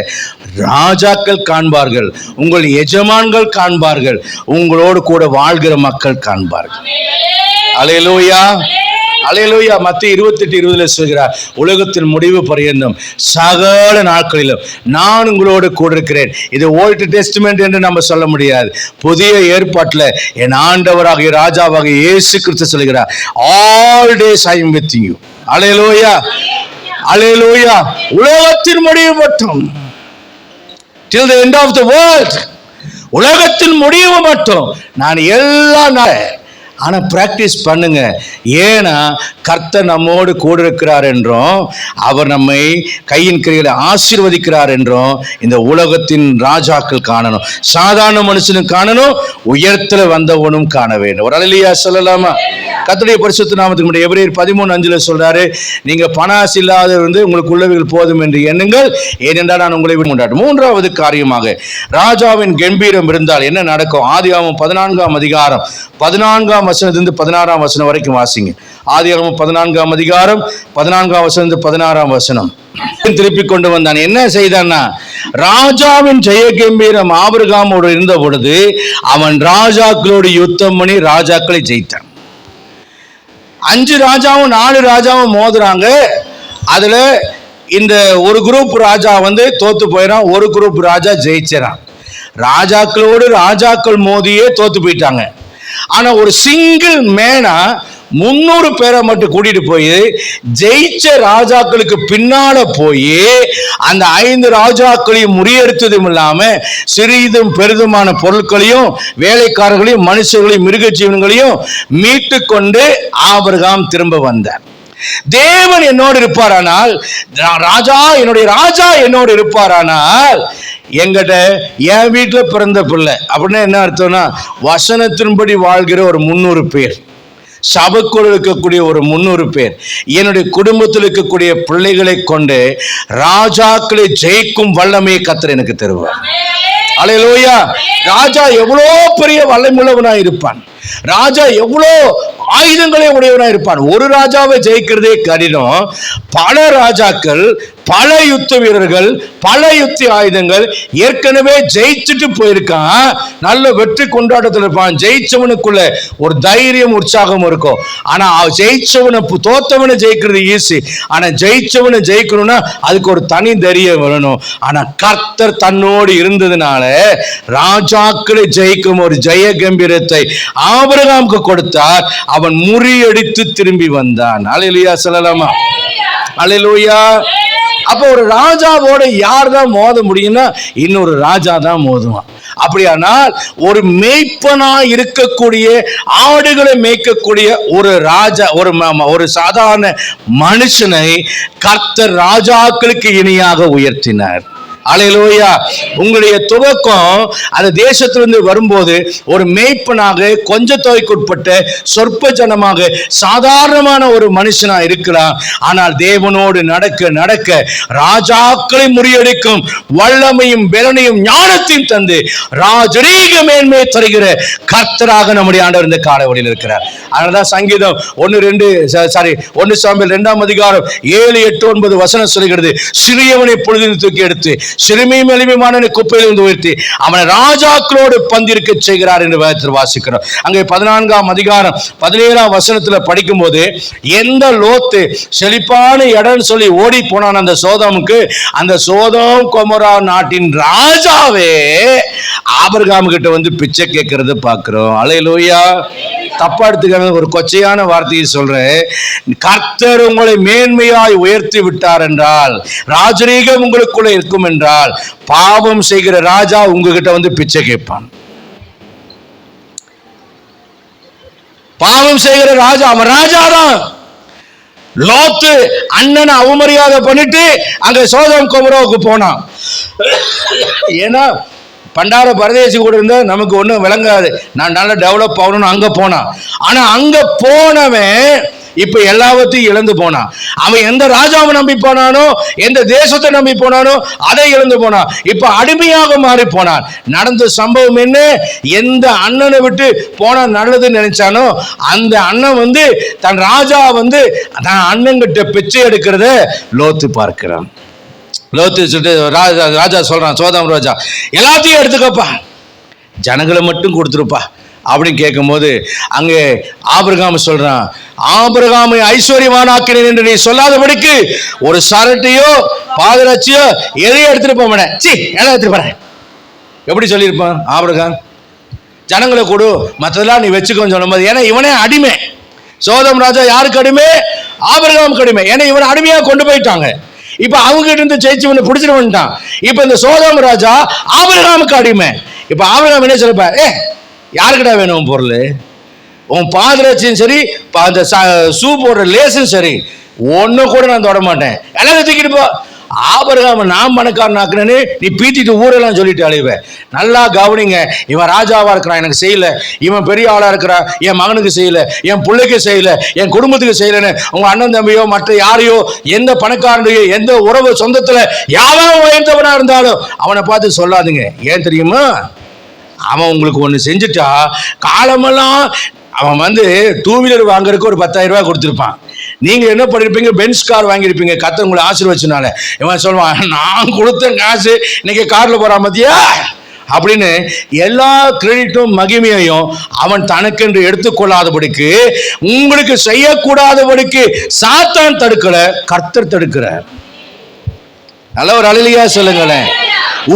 ராஜாக்கள் காண்பார்கள், உங்கள் எஜமான்கள் காண்பார்கள், உங்களோடு கூட வாழ்கிற மக்கள் காண்பார்கள். அல்லேலூயா, அல்லேலூயா. மத்திய 28:20 சொல்கிறார், உலகத்தின் முடிவு பரியந்தம் சகல நாட்களிலும் நான் உங்களோடு கூட இருக்கிறேன். இது ஓல்ட் டெஸ்டிமெண்ட் என்று நம்ம சொல்ல முடியாது. புதிய ஏற்பாட்டில் என் ஆண்டவராகிய ராஜாவாகிய இயேசு கிறிஸ்து சொல்கிறார், all days I am with you. அல்லேலூயா, அல்லேலூயா. உலகத்தின் முடிவு மட்டும், till the end of the world, உலகத்தின் முடிவு மட்டும் நான் எல்லாம். ஆனா பிராக்டிஸ் பண்ணுங்க. ஏன்னா கர்த்தர் நம்மோடு கூட இருக்கிறார் என்றும், அவர் நம்மை கையின் கிரிகளை ஆசீர்வதிக்கிறார் என்றும் இந்த உலகத்தின் ராஜாக்கள் காணணும். சாதாரண மனுஷனும் காணணும், உயரத்துல வந்தவனும் காண வேண்டும். ஒரு அல்லேலூயா சொல்லலாமா? கர்த்தருடைய பரிசுத்த நாமத்துக்கு முன்னாடி எபிரேயர் 13:5 சொல்றாரு, நீங்க பண ஆசை இல்லாத இருந்து உங்களுக்கு உள்ளவைகள் போதும் என்று எண்ணுங்கள், ஏனென்றால் நான் உங்களை கொண்டாடும். 3வது காரியமாக ராஜாவின் கம்பீரம் இருந்தால் என்ன நடக்கும்? ஆதியாகமம் 14ஆம் அதிகாரம் 14ஆம் வசனத்திலிருந்து 16ஆம் வசனம் வரைக்கும் வாசிங்க. ஆதியாகமம் 14ஆம் அதிகாரம் 14ஆம் வசனத்திலிருந்து 16ஆம் வசனம். திருப்பி கொண்டு வந்தான். என்ன செய்தான்னா, ராஜாவின் ஜெய கம்பீரம் ஆபிரகாமோடு இருந்த பொழுது அவன் ராஜாக்களோடு யுத்தம் பண்ணி ராஜாக்களை ஜெயித்தான். 5 ராஜாவும் 4 ராஜாவும் மோதுறாங்க. அதுல இந்த ஒரு குரூப் ராஜா தோத்து போயிடான், ஒரு குரூப் ராஜா ஜெயிச்சிடான். ராஜாக்களோடு ராஜாக்கள் மோதியே தோத்து போயிட்டாங்க. ஆனா ஒரு சிங்கிள் மேனா 300 பேரை மட்டும் கூட்டிட்டு போய் ஜெயிச்ச ராஜாக்களுக்கு பின்னால போய் அந்த 5 ராஜாக்களையும் முறியடித்ததும் இல்லாம சிறிதும் பெரிதுமான பொருட்களையும் வேலைக்காரர்களையும் மனுஷர்களையும் மிருக ஜீவன்களையும் மீட்டு கொண்டு ஆபிரகாம் திரும்ப வந்தார். தேவன் என்னோடு இருப்பாரானால், ராஜா என்னுடைய ராஜா என்னோடு இருப்பாரானால், எங்கிட்ட என் வீட்டுல பிறந்த பிள்ளை அப்படின்னா என்ன அர்த்தம்னா, வசனத்தின்படி வாழ்கிற ஒரு 300 பேர், சபைக்குள் இருக்கக்கூடிய ஒரு 300 பேர், என்னுடைய குடும்பத்தில் இருக்கக்கூடிய பிள்ளைகளை கொண்டு ராஜாக்களை ஜெயிக்கும் வல்லமையை கர்த்தர் எனக்கு தருவார். அல்லேலூயா. ராஜா எவ்வளோ பெரிய வல்லமையுள்ளவனாய் இருப்பான், ராஜா எவ்வளோ ஆயுதங்களே உடையவனாய் இருப்பான். ஒரு ராஜாவை ஜெயிக்கிறதே கடினம், பல ராஜாக்கள் பல யுத்த வீரர்கள், பல யுத்த ஆயுதங்கள், ஏற்கனவே ஜெயிச்சுட்டு போயிருக்கான், நல்ல வெற்றி கொண்டாட்டத்தில் இருப்பான். ஜெயிச்சவனுக்குள்ள ஒரு தைரியம் உற்சாகம் இருக்கும். ஆனா ஜெயிச்சவனை தோத்தவனை ஜெயிக்கிறது ஈஸி, ஆனா ஜெயிச்சவனை ஜெயிக்கணும்னா அதுக்கு ஒரு தனி தைரியம் வரணும். ஆனா கர்த்தர் தன்னோடு இருந்ததுனால ராஜாக்களை ஜெயிக்கும் ஒரு ஜெய கம்பீரத்தை ஆபிரகாமுக்கு கொடுத்தார். அவன் முறியடித்து திரும்பி வந்தான். அல்லேலூயா சொல்லலாமா? அல்லேலூயா. அப்ப ஒரு ராஜாவோட யார் தான் மோத முடியும்னா இன்னொரு ராஜா தான் மோதுவான். அப்படியானால் ஒரு மேய்ப்பனா இருக்கக்கூடிய, ஆடுகளை மேய்க்கக்கூடிய ஒரு ராஜா, ஒரு சாதாரண மனுஷனை கர்த்தர் ராஜாக்களுக்கு இணையாக உயர்த்தினார். அல்லேலூயா. உங்களுடைய துவக்கம் அந்த தேசத்திலிருந்து வரும்போது ஒரு மேய்ப்பனாக, கொஞ்ச தொகைக்குட்பட்ட சொற்ப ஜனமாக, சாதாரணமான ஒரு மனுஷனா இருக்கலாம். ஆனால் தேவனோடு நடக்க நடக்க ராஜாக்களை முறியடிக்கும் வல்லமையும் பெலனையும் ஞானத்தையும் தந்து ராஜரீக மேன்மையை தருகிற கர்த்தராக நம்முடைய ஆண்டவர் இந்த காலவெளியில் இருக்கிறார். அதனால்தான் சங்கீதம் 1 சாமுவேல் 2ஆம் அதிகாரம் 7, 8, 9 வசனம் சொல்கிறது, சிறியவனை பொழுதில் தூக்கி எடுத்து சிறுமையும் எளிமையான குப்பையில் இருந்து உயர்த்தி அவனை ராஜாக்களோடு பந்திருக்க செய்கிறார் என்று வேதத்தில் வாசிக்கிறோம். அங்கே 14ஆம் அதிகாரம் 17ஆம் வசனத்துல படிக்கும் போது, எந்த லோத்து செழிப்பான இடம் சொல்லி ஓடி போனான் அந்த சோதோமுக்கு, அந்த சோதோம் கொமோரா நாட்டின் ராஜாவே ஆபிரகாம் கிட்ட வந்து பிச்சை கேட்கறத பார்க்கிறோம். அல்லேலூயா. தப்பா எடுத்துக்கான ஒரு கொச்சையான வார்த்தையை சொல்றேன். கர்த்தர் உங்களை மேன்மையாய் உயர்த்தி விட்டார் என்றால், ராஜரீகம் உங்களுக்குள்ள இருக்கும் என்றால், பாவம் செய்கிற ராஜா உங்ககிட்ட வந்து பிச்சை கேட்பான். பாவம் செய்கிற ராஜா, அவன் ராஜாதான். லோத்து அண்ணனை அவமரியாதை பண்ணிட்டு அங்க சோதோம் கொமோராவுக்கு போனான். ஏன்னா பண்டார பரதேசி கூட இருந்தா நமக்கு ஒன்றும் விளங்காது, நான் நல்லா டெவலப் ஆகணும்னு அங்க போனான். ஆனா அங்க போனவன் இப்ப எல்லாவற்றையும் இழந்து போனான். அவன் எந்த ராஜாவை நம்பி போனானோ, எந்த தேசத்தை நம்பி போனானோ அதை இழந்து போனான். இப்ப அடிமையாக மாறி போனான். நடந்த சம்பவம் என்ன? எந்த அண்ணனை விட்டு போனா நல்லதுன்னு நினைச்சானோ அந்த அண்ணன் வந்து தன் ராஜா வந்து தன் அண்ணன்கிட்ட பிச்சை எடுக்கிறத லோத்து பார்க்கிறான். லோத்து ராஜா சொல்றான், சோதோம் ராஜா, எல்லாத்தையும் எடுத்துக்கப்பா, ஜனங்களை மட்டும் கொடுத்துருப்பா அப்படின்னு கேட்கும் போது அங்கே ஆபிரகாம் சொல்றான், ஆபிரகாமை ஐஸ்வர்யவானாக்கினேன் என்று நீ சொல்லாதபடிக்கு ஒரு சரட்டையோ பாதரட்சியோ எதையோ எடுத்துட்டு போன எல்லாம் எடுத்துட்டு போறேன். எப்படி சொல்லியிருப்பான் ஆபிரகாம்? ஜனங்களை கொடு, மற்றதெல்லாம் நீ வச்சுக்கோன்னு சொல்லும் போது, ஏன்னா இவனே அடிமை. சோதோம் ராஜா யாருக்கு அடிமை? ஆபிரகாமுக்கு அடிமை. ஏன்னா இவனை அடிமையா கொண்டு போயிட்டாங்க. இப்ப அவங்க கிட்ட இருந்து ஜெயிச்சு பிடிச்சிட்டு வந்துட்டான். இப்ப இந்த சோதோம் ராஜா ஆபிரகாமுக்கு அடிமை. இப்ப ஆபிரகாம் என்ன சொல்லுப்பா, யாருக்கிட்ட வேணும் பொருள்? உன் பாதரட்சியும் சரி, அந்த ஷூ போடுற லேசும் சரி, ஒன்னு கூட நான் தொட மாட்டேன், எல்லாம் தூக்கிட்டு போ. ஆபிரகாம் நான் பணக்காரன் ஆக்குனேன்னு நீ பீத்திட்டு ஊரெல்லாம் சொல்லிட்டு அழிவேன். நல்லா கவனிங்க, இவன் ராஜாவா இருக்கிறான், எனக்கு செய்யல, இவன் பெரிய ஆளா இருக்கிறான், என் மகனுக்கு செய்யல, என் பிள்ளைக்கு செய்யல, என் குடும்பத்துக்கு செய்யலன்னு உங்க அண்ணன் தம்பியோ மற்ற யாரையோ, எந்த பணக்காரனையோ, எந்த உறவு சொந்தத்துல யாரும் உயர்ந்தவனா இருந்தாலும் அவனை பார்த்து சொல்லாதுங்க. ஏன் தெரியுமா? அவன் உங்களுக்கு ஒன்று செஞ்சுட்டா காலமெல்லாம் அவன் வந்து 2 வீலர் வாங்குறதுக்கு ஒரு 10,000 ரூபாய் கொடுத்துருப்பான். நீங்க என்ன பண்ணிருப்பீங்க? பென்ஸ் கார் வாங்கியிருப்பீங்க. கர்த்தர் உங்களை ஆசீர்வச்சனால இவன் சொல்லுவான், நான் கொடுத்த காசு இன்னைக்கு கார்ல போறான் மத்தியா அப்படின்னு எல்லா கிரெடிட்டும் மகிமையையும் அவன் தனக்கென்று எடுத்துக்கொள்ளாதபடிக்கு, உங்களுக்கு செய்யக்கூடாதபடிக்கு சாத்தான் தடுக்கல, கர்த்தர் தடுக்கிறார். நல்ல ஒரு அல்லேலூயா சொல்லுங்களேன்.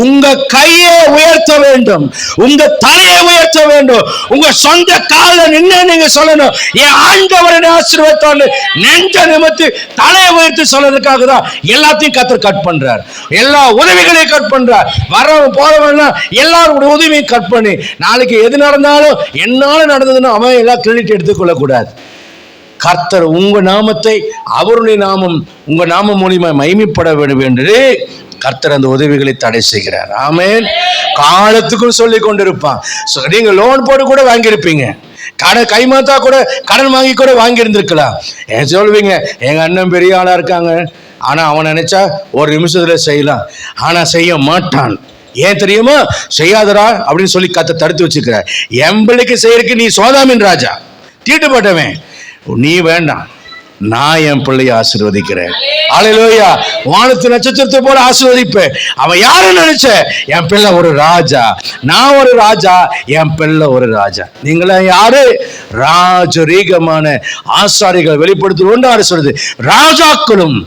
உங்க கையை உயர்த்த வேண்டும், உங்க தலையை உயர்த்த வேண்டும், உங்க சொந்த கால நின்று நீங்க சொல்லணும், என் ஆண்டவரை ஆசீர்வதித்தான்னு நெஞ்ச நிமித்து தலையை உயர்த்தி சொல்றதுக்காக தான் எல்லாத்தையும் கர்த்தர் கட் பண்றார். எல்லா உதவிகளையும் கட் பண்றார். வரவன் போறவன் எல்லாரோட உதவியும் கட் பண்ணி, நாளைக்கு எது நடந்தாலும் என்னால நடந்ததுன்னு அவன் எல்லா கிரெடிட் எடுத்துக்கொள்ள கூடாது. கர்த்தர் உங்க நாமத்தை, அவருடைய நாமம் உங்க நாமம் மூலியமா மகிமைப்பட வேண்டும் என்று கர்த்தர் அந்த உதவிகளை தடை செய்கிறார். ஆமென். காலத்துக்கும் சொல்லி கொண்டிருப்பான். நீங்க லோன் போட்டு கூட வாங்கியிருப்பீங்க, கடன் கைமாத்தா கூட கடன் வாங்கி கூட வாங்கி இருந்திருக்கலாம். ஏன் சொல்லுவீங்க, எங்க அண்ணன் பெரிய ஆளா இருக்காங்க, ஆனா அவன் நினைச்சா ஒரு நிமிஷத்துல செய்யலாம், ஆனா செய்ய மாட்டான். ஏன் தெரியுமா? செய்யாதரா அப்படின்னு சொல்லி கர்த்தர் தடுத்து வச்சுக்கிறார். என் பிள்ளைக்கு செய்யறதுக்கு நீ சோதோமின் ராஜா, தீட்டுப்பட்டவன், நீ வேண்டாம், நான் என் பிள்ளையை ஆசீர்வதிக்கிறேன். அல்லேலூயா. வானத்து நட்சத்திரத்தை போல ஆசீர்வதிப்பேன். அவன் யாருன்னு நினைச்ச? என் பிள்ளை ஒரு ராஜா, நான் ஒரு ராஜா, என் பிள்ளை ஒரு ராஜா. நீங்களா யாரு? ராஜரீகமான ஆசாரிகள் வெளிப்படுத்துவது ஒன்று சொல்லுது, ராஜாக்களும்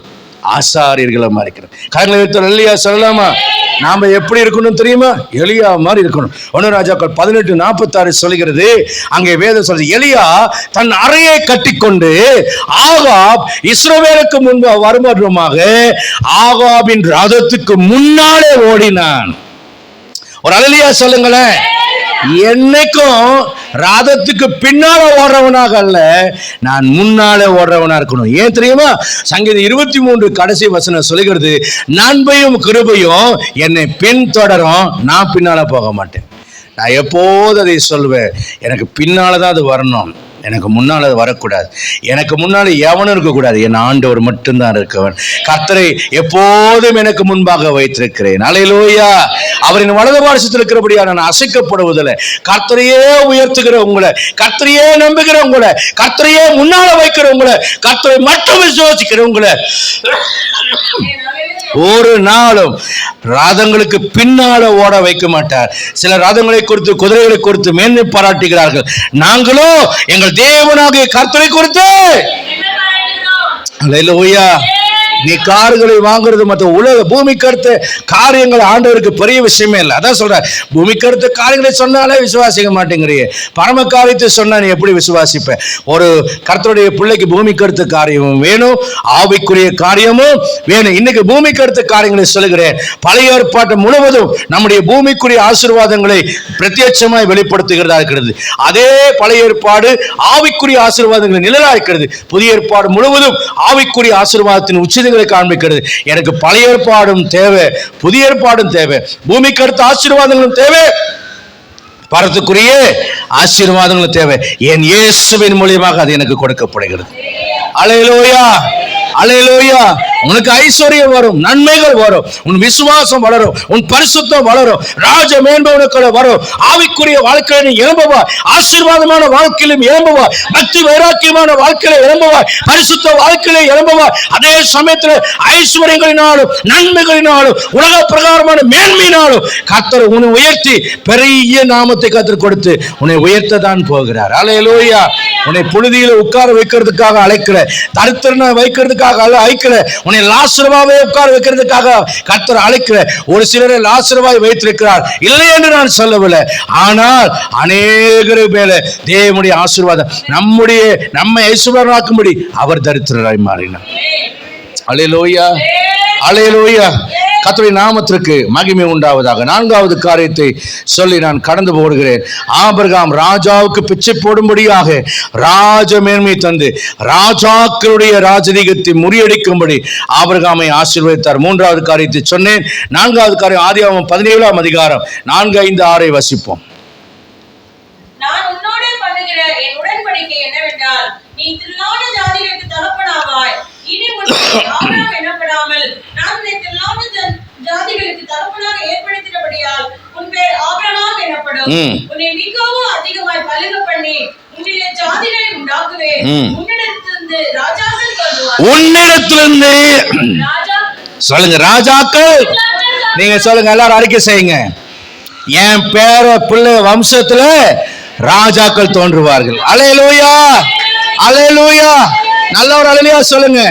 ஆசாரியர்களுமா இருக்கிறது. கரங்களை எலியா சொல்லலாமா? நாம எப்படி இருக்கணும் தெரியுமா? எலியா மாதிரி இருக்கணும். 1 ராஜாக்கள் 18:46 சொல்கிறது. அங்கே வேதம் சொல்றது, எலியா தன் அறையை கட்டிக்கொண்டு ஆகாப் இஸ்ரவேலுக்கு முன்பு வருமாற்றமாக ஆகாபின் ரதத்துக்கு முன்னாலே ஓடினான். ஒரு அல்லேலூயா சொல்லுங்களேன். என்னைக்கும் ரதத்துக்கு பின்னால ஓடுறவனாக அல்ல, நான் முன்னாலே ஓடுறவனா இருக்கணும். ஏன் தெரியுமா? சங்கீதம் 23 கடைசி வசனம் சொல்லுகிறது, நன்மையும் கிருபையும் என்னை பின்தொடரும், நான் பின்னால போக மாட்டேன். நான் எப்போது அதை சொல்வேன், எனக்கு பின்னாலதான் அது வரணும், எனக்கு முன்னால் அது வரக்கூடாது. எனக்கு முன்னால் எவனும் இருக்கக்கூடாது, என் ஆண்டவர் மட்டும்தான் இருக்கவன். கர்த்தரை எப்போதும் எனக்கு முன்பாக வைத்திருக்கிறேன். அல்லேலூயா. அவரின் வலது பாரசத்தில் இருக்கிறபடியா நான் அசைக்கப்படுவதில்லை. கர்த்தரையே உயர்த்துகிற உங்களை, கர்த்தரையே நம்புகிற உங்களை, கர்த்தரையே முன்னால வைக்கிற உங்களை, கர்த்தரை மட்டும் விசுவாசிக்கிற உங்களை ஒரு நாளும் ரதங்களுக்கு பின்னால ஓட வைக்க மாட்டார். சில ரதங்களை குறித்து, குதிரைகளை குறித்து மேன்மை பாராட்டுகிறார்கள். நாங்களோ எங்கள் தேவனாகிய கர்த்தரை குறித்து. அல்லேலூயா. நீ கார்களை வாங்குறது மற்ற உலக பூமிக்கு அடுத்த காரியங்கள் ஆண்டவருக்கு பெரிய விஷயமே இல்லை. அதான் சொல்ற, பூமிக்கு அடுத்த காரியங்களை சொன்னாலே விசுவாசிக்க மாட்டேங்கிறியே, பரம காரியத்தை சொன்னா நீ எப்படி விசுவாசிப்ப? ஒரு கர்த்தருடைய பிள்ளைக்கு பூமிக்கு அடுத்த காரியமும் வேணும், ஆவிக்குரிய காரியமும் வேணும். இன்னைக்கு பூமிக்கு அடுத்த காரியங்களை சொல்லுகிறேன். பழைய ஏற்பாட்டு முழுவதும் நம்முடைய பூமிக்குரிய ஆசீர்வாதங்களை பிரத்யட்சமாய் வெளிப்படுத்துகிறதா இருக்கிறது. அதே பழைய ஏற்பாடு ஆவிக்குரிய ஆசீர்வாதங்களை நிழலா இருக்கிறது. புதிய ஏற்பாடு முழுவதும் ஆவிக்குரிய ஆசீர்வாதத்தின் உச்சிதங்களை காண்பிக்கிறது. எனக்கு பழைய ஏற்பாடும் தேவை, புதிய ஏற்பாடும் தேவை, பூமிக்கு அடுத்த ஆசீர்வாதங்களும் தேவை, பரத்துக்குரிய ஆசீர்வாதங்களும் தேவை. என் இயேசுவின் மூலியமாக அது எனக்கு கொடுக்கப்படுகிறது. அல்லேலூயா. அல்லேலூயா. உனக்கு ஐஸ்வர்யம் வரும், நன்மைகள் வரும், உன் விசுவாசம் வளரும், உன் பரிசுத்தம் வளரும், ராஜ மேன்மைகள் வரும், ஆவிக்குரிய வாழ்க்கையில எழும்புவாய், ஆசீர்வாதமான வாழ்க்கையிலும் எழும்புவாய், பக்தி வைராக்கியமான வாழ்க்கையில எழும்புவாய், பரிசுத்த வாழ்க்கையில எழும்புவாய். அதே சமயத்தில் ஐஸ்வர்யங்களினாலும் நன்மைகளினாலும் உலக பிரகாரமான மேன்மையினாலும் கர்த்தர் உன்னை உயர்த்தி பெரிய நாமத்தை கர்த்தர் கொடுத்து உன்னை உயர்த்ததான் போகிறார். அல்லேலூயா. உன்னை புழுதியில உட்கார வைக்கிறதுக்காக அழைக்கிற, தரித்திரனை வைக்கிறதுக்காக அழைக்கிற, உன்னை லாசருவாவே உட்கார வைக்கிறதுக்காக கர்த்தர் அழைக்கிற. ஒரு சிலரை லாசருவாய் வைத்திருக்கிறார், இல்லை என்று நான் சொல்லவில்லை. ஆனால் அநேகரு மேல தேவனுடைய ஆசீர்வாதம் நம்மை ஐஸ்வர்யமாக்கும்படி அவர் தரித்திரராய் மாறினார். அல்லேலூயா. அல்லேலூயா. கர்த்தருடைய நாமத்திற்கு மகிமை உண்டாவதாக. 4வது காரியத்தை சொல்லி நான் கடந்து போடுகிறேன். ஆபிரகாம் ராஜாவுக்கு பிச்சை போடும்படியாக ராஜ மேன்மை தந்து ராஜாக்களுடைய ராஜரீகத்தை முறியடிக்கும்படி ஆபிரகாமை ஆசீர்வதித்தார். 3வது காரியத்தை சொன்னேன். 4வது காரியம் ஆதியாகமம் 17ஆம் அதிகாரம் 4, 5, 6 வசிப்போம். நான் உன்னோடு பண்ணுகிற என் உடன்படிக்கை என்னவென்றால், நீ திரளான ஜாதிகளுக்கு தகப்பனாவாய். இனி உனக்கு ஆபிரகாம் எனப்படாமல் நான் உன்னை திரளான ஜாதிகளுக்கு தகப்பனாக ஏற்படுத்தினபடியால் உன் பேர் ஆபிரகாம் எனப்படும். உன்னை மிகவும் அதிகமாய் பலுக பண்ணி உன்னிலே ஜாதிகளை உண்டாக்குவேன். உன்னிடத்திலிருந்து ராஜாக்கள் தோன்றுவார்கள். உன்னிடத்திலிருந்து சொல்லுங்க ராஜாக்கள். நீங்க சொல்லுங்க, எல்லாரும் அறிக்கை செய்யுங்க. என் பேர பிள்ளை வம்சத்துல ராஜாக்கள் தோன்றுவார்கள். அல்லேலூயா. அல்லேலூயா. நல்ல ஒரு அல்லேலூயா சொல்லுங்க.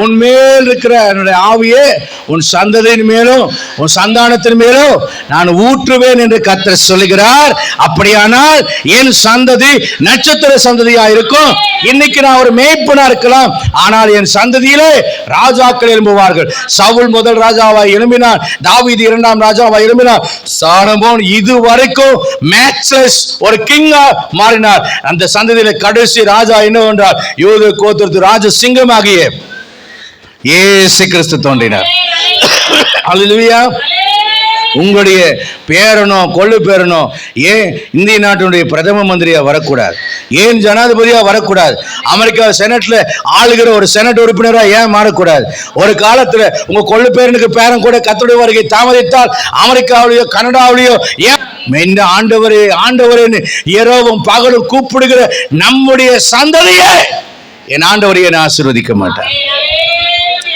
உன் மேல் இருக்கிற என்னுடைய ஆவியே உன் சந்ததியின் மேலும் உன் சந்தானத்தின் மேலும் நான் ஊற்றுவேன் என்று கர்த்தர் சொல்லுகிறார். அப்படியானால் என் சந்ததி நட்சத்திர சந்ததியா இருக்கும். இன்னைக்கு நான் ஒரு மேய்ப்பனா இருக்கலாம், ஆனால் என் சந்ததியிலே ராஜாக்கள் எழும்புவார்கள். சவுல் முதல் ராஜாவாய் எழும்பினான், தாவீது 2ஆம் ராஜாவாய் எழும்பினார், சாலமோன் இதுவரைக்கும் மேட்ச்லெஸ் ஒரு கிங்கா மாறினார். அந்த சந்ததியில கடைசி ராஜா என்னவென்றால் யூத கோத்திரத்து ராஜ சிங்கமாகிய இயேசு கிறிஸ்து தோன்றினார். அல்லேலூயா. உங்களுடைய பேரனோ கொள்ளு பேரனோ ஏன் இந்திய நாட்டினுடைய பிரதம மந்திரியா வரக்கூடாது? ஏன் ஜனாதிபதியா வரக்கூடாது? அமெரிக்கா செனட்ல ஆளுகிற ஒரு செனட் உறுப்பினரா ஏன் மாறக்கூடாது? ஒரு காலத்துல உங்க கொள்ளு பேரனுக்கு பேரன் கூட கர்த்தருடைய வருகை தாமதித்தால் அமெரிக்காவிலேயோ கனடாவிலேயோ ஏன் ஆண்டவரே ஆண்டவரே இரவும் பகலும் கூப்பிடுகிற நம்முடைய சந்ததியை என் ஆண்டவரை என்னை ஆசீர்வதிக்க மாட்டார்.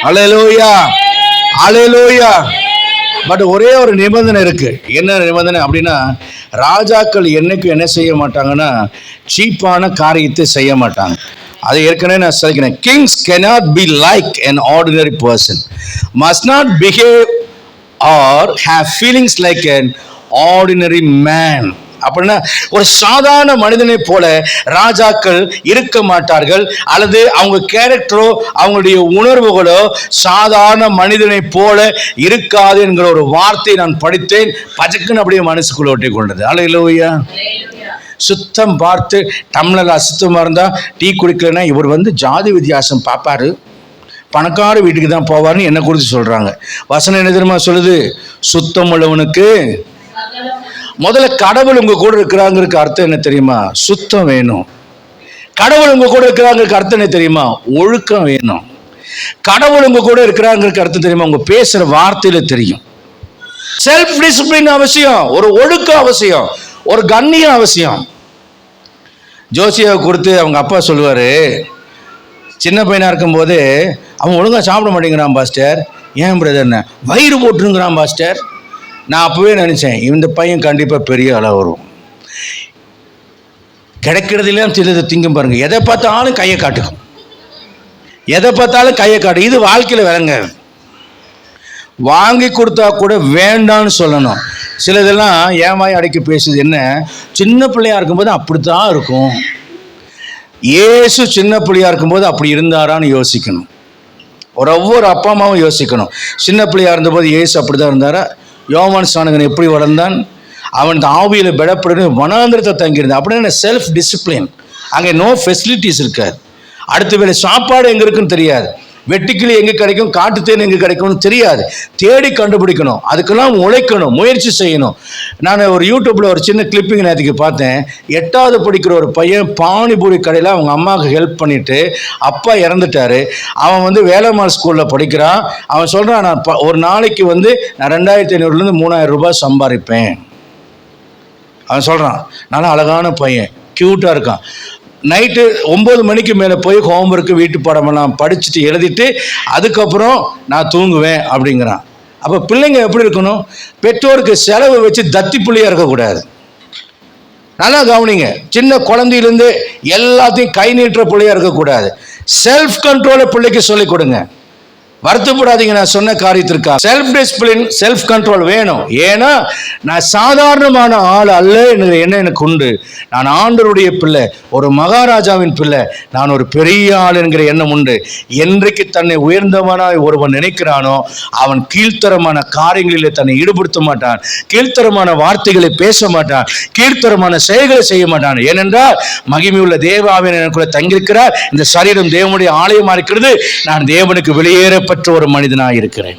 அல்லேலூயா, அல்லேலூயா. பட் ஒரே ஒரு நிபந்தனை இருக்கு. என்ன நிபந்தனை அப்படின்னா, ராஜாக்கள் என்னைக்கும் என்ன செய்ய மாட்டாங்கன்னா, சீப்பான காரியத்தை செய்ய மாட்டாங்க. அதை ஏற்கனவே நான் சொல்லிக்கிறேன். Kings cannot be like an ordinary person, must not behave or have feelings like an ordinary man. அப்படின்னா ஒரு சாதாரண மனிதனை போல ராஜாக்கள் இருக்க மாட்டார்கள், அல்லது அவங்க கேரக்டரோ அவங்களுடைய உணர்வுகளோ சாதாரண மனிதனை போல இருக்காது என்கிற ஒரு வார்த்தை நான் படித்தேன். பஜக்குன்னு அப்படியே மனசுக்குள்ள ஒட்டி கொண்டது. அல்லேலூயா. சுத்தம் பார்த்து டம்ளர் அசுத்தமாக இருந்தால் டீ குடிக்கலன்னா இவர் ஜாதி வித்தியாசம் பார்ப்பாரு, பணக்கார வீட்டுக்கு தான் போவார்னு என்ன குறித்து சொல்கிறாங்க. வசனம் என்ன தெரியுமா சொல்லுது? சுத்தம் உள்ளவனுக்கு முதல்ல கடவுள் உங்க கூட இருக்கிறாங்கிறதுக்கு அர்த்தம் என்ன தெரியுமா? சுத்தம் வேணும். கடவுள் உங்க கூட இருக்கிறாங்கிறதுக்கு அர்த்தம் என்ன தெரியுமா? ஒழுக்கம் வேணும். கடவுள் உங்க கூட இருக்கிறாங்கிறதுக்கு அர்த்தம் தெரியுமா? உங்க பேசுற வார்த்தையில தெரியும். செல்ஃப் டிசிப்ளின் அவசியம், ஒரு ஒழுக்கம் அவசியம், ஒரு கண்ணியம் அவசியம். ஜோசியாவை கொடுத்து அவங்க அப்பா சொல்லுவாரு, சின்ன பையனா இருக்கும்போது அவன் ஒழுங்கா சாப்பிட மாட்டேங்கிறான் பாஸ்டர். ஏன் பிரதர்ன? வயிறு போட்டுருங்கிறான் பாஸ்டர். நான் அப்பவே நினைச்சேன், இந்த பையன் கண்டிப்பா பெரிய அளவு வரும். கிடைக்கிறதுலாம் சிலது திங்கும் பாருங்க. எதை பார்த்தாலும் கையை காட்டுக்கும், எதை பார்த்தாலும் கையை காட்டு. இது வாழ்க்கையில் விளங்க. வாங்கி கொடுத்தா கூட வேண்டான்னு சொல்லணும். சிலதெல்லாம் ஏமாய் அடைக்கி பேசுது. என்ன, சின்ன பிள்ளையா இருக்கும்போது அப்படித்தான் இருக்கும். இயேசு சின்ன பிள்ளையா இருக்கும்போது அப்படி இருந்தாரான்னு யோசிக்கணும். ஒவ்வொரு அப்பா அம்மாவும் யோசிக்கணும். சின்ன பிள்ளையா இருந்தபோது இயேசு அப்படிதான் இருந்தாரா? யோவான் ஸ்நானகன் எப்படி வளர்ந்தான்? அவன் ஆவியில் பலப்பட்டு வனாந்திரத்தை தங்கியிருந்தான். அப்படின்னா செல்ஃப் டிசிப்ளின். அங்கே நோ ஃபெசிலிட்டிஸ் இருக்காது. அடுத்த வேளை சாப்பாடு எங்கே இருக்குன்னு தெரியாது, வெட்டுக்கிளி எங்கே கிடைக்கும், காட்டுத்தேன் எங்கே கிடைக்கும்னு தெரியாது. தேடி கண்டுபிடிக்கணும், அதுக்கெல்லாம் உழைக்கணும், முயற்சி செய்யணும். நான் ஒரு யூடியூப்பில் ஒரு சின்ன கிளிப்பிங் நேற்றுக்கு பார்த்தேன். 8வது படிக்கிற ஒரு பையன் பானிபூரி கடையில் அவங்க அம்மாவுக்கு ஹெல்ப் பண்ணிவிட்டு அப்பா இறந்துட்டாரு. அவன் வேலம்மாள் ஸ்கூலில் படிக்கிறான். அவன் சொல்கிறான், நான் ஒரு நாளைக்கு நான் 2500 3000 ரூபாய் சம்பாதிப்பேன். அவன் சொல்கிறான். நல்லா அழகான பையன், க்யூட்டாக இருக்கான். நைட்டு 9 மணிக்கு மேலே போய் ஹோம்ஒர்க்கு வீட்டு பாடமெல்லாம் படிச்சுட்டு எழுதிட்டு அதுக்கப்புறம் நான் தூங்குவேன் அப்படிங்கிறான். அப்போ பிள்ளைங்க எப்படி இருக்கணும்? பெற்றோருக்கு செலவு வச்சு தத்தி புள்ளியாக இருக்கக்கூடாது. நல்லா கவனிங்க. சின்ன குழந்தையிலேருந்து எல்லாத்தையும் கை நீட்டுற பிள்ளையாக இருக்கக்கூடாது. செல்ஃப் கண்ட்ரோலை பிள்ளைக்கு சொல்லிக் கொடுங்க. வருத்தப்படாதீங்க, நான் சொன்ன காரியத்திற்காக. செல்ஃப் டிசிப்ளின், செல்ஃப் கண்ட்ரோல் வேணும். ஏன்னா நான் சாதாரணமான ஆள் அல்ல என்கிற எண்ணம் எனக்கு உண்டு. நான் ஆண்டவருடைய பிள்ளை, ஒரு மகாராஜாவின் பிள்ளை, நான் ஒரு பெரிய ஆள் என்கிற எண்ணம் உண்டு. என்றைக்கு தன்னை உயர்ந்தவனாய் ஒருவன் நினைக்கிறானோ அவன் கீழ்த்தரமான காரியங்களில் தன்னை ஈடுபடுத்த மாட்டான், கீழ்த்தரமான வார்த்தைகளை பேச மாட்டான், கீழ்த்தரமான செயல்களை செய்ய மாட்டான். ஏனென்றால் மகிமையுள்ள தேவாவின் எனக்குள்ள தங்கியிருக்கிறார். இந்த சரீரம் தேவனுடைய ஆலயமா இருக்கிறது. நான் தேவனுக்கு வெளியேற பெற்ற ஒரு மனிதனாக இருக்கிறேன்.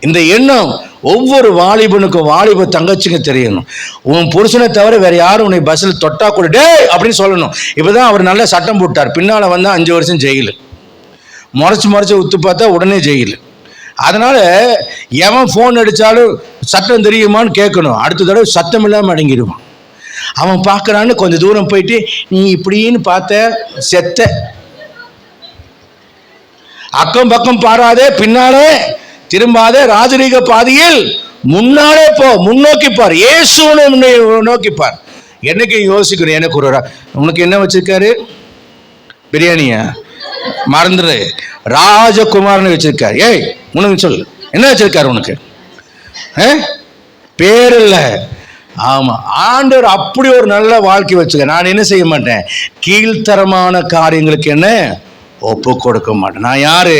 இந்த எண்ணம் ஒவ்வொரு வாலிபனுக்கும், வாலிப தங்கச்சிங்க தெரியணும். உன் புருஷனை தவிர வேற யாரும் உன்னை பஸ்ஸில் தொட்டா கூட டே அப்படின்னு சொல்லணும். இப்பதான் அவர் நல்ல சட்டம் போட்டார். பின்னால 5 வருஷம் ஜெயிலு, முறைச்சு உத்து பார்த்தா உடனே ஜெயிலு. அதனால எவன் ஃபோன் அடிச்சாலும் சட்டம் தெரியுமான்னு கேட்கணும். அடுத்த தடவை சத்தம் இல்லாமல் அடங்கிடுவான். அவன் பார்க்கறான்னு கொஞ்சம் தூரம் போயிட்டு நீ இப்படின்னு பார்த்த செத்த, அக்கம் பக்கம் பாராதே, பின்னாலே திரும்பாதே, ராஜரீக பாதையில் முன்னாலே போ, முன்னோக்கி பார், இயேசுவை நோக்கி பார். என்னைக்கு யோசிக்கணும், எனக்கு உனக்கு என்ன வச்சிருக்காரு? பிரியாணியா? மறந்துடு, ராஜகுமார்னு வச்சிருக்காரு. ஏய் உனக்கு சொல்லு, என்ன வச்சிருக்காரு உனக்கு? பேர் இல்லை. ஆமா, ஆண்டவர் அப்படி ஒரு நல்ல வாழ்க்கை வச்சுக்க. நான் என்ன செய்ய மாட்டேன், கீழ்த்தரமான காரியங்களுக்கு என்ன ஒப்பு கொடுக்க மாட்டேன். நான் யாரு?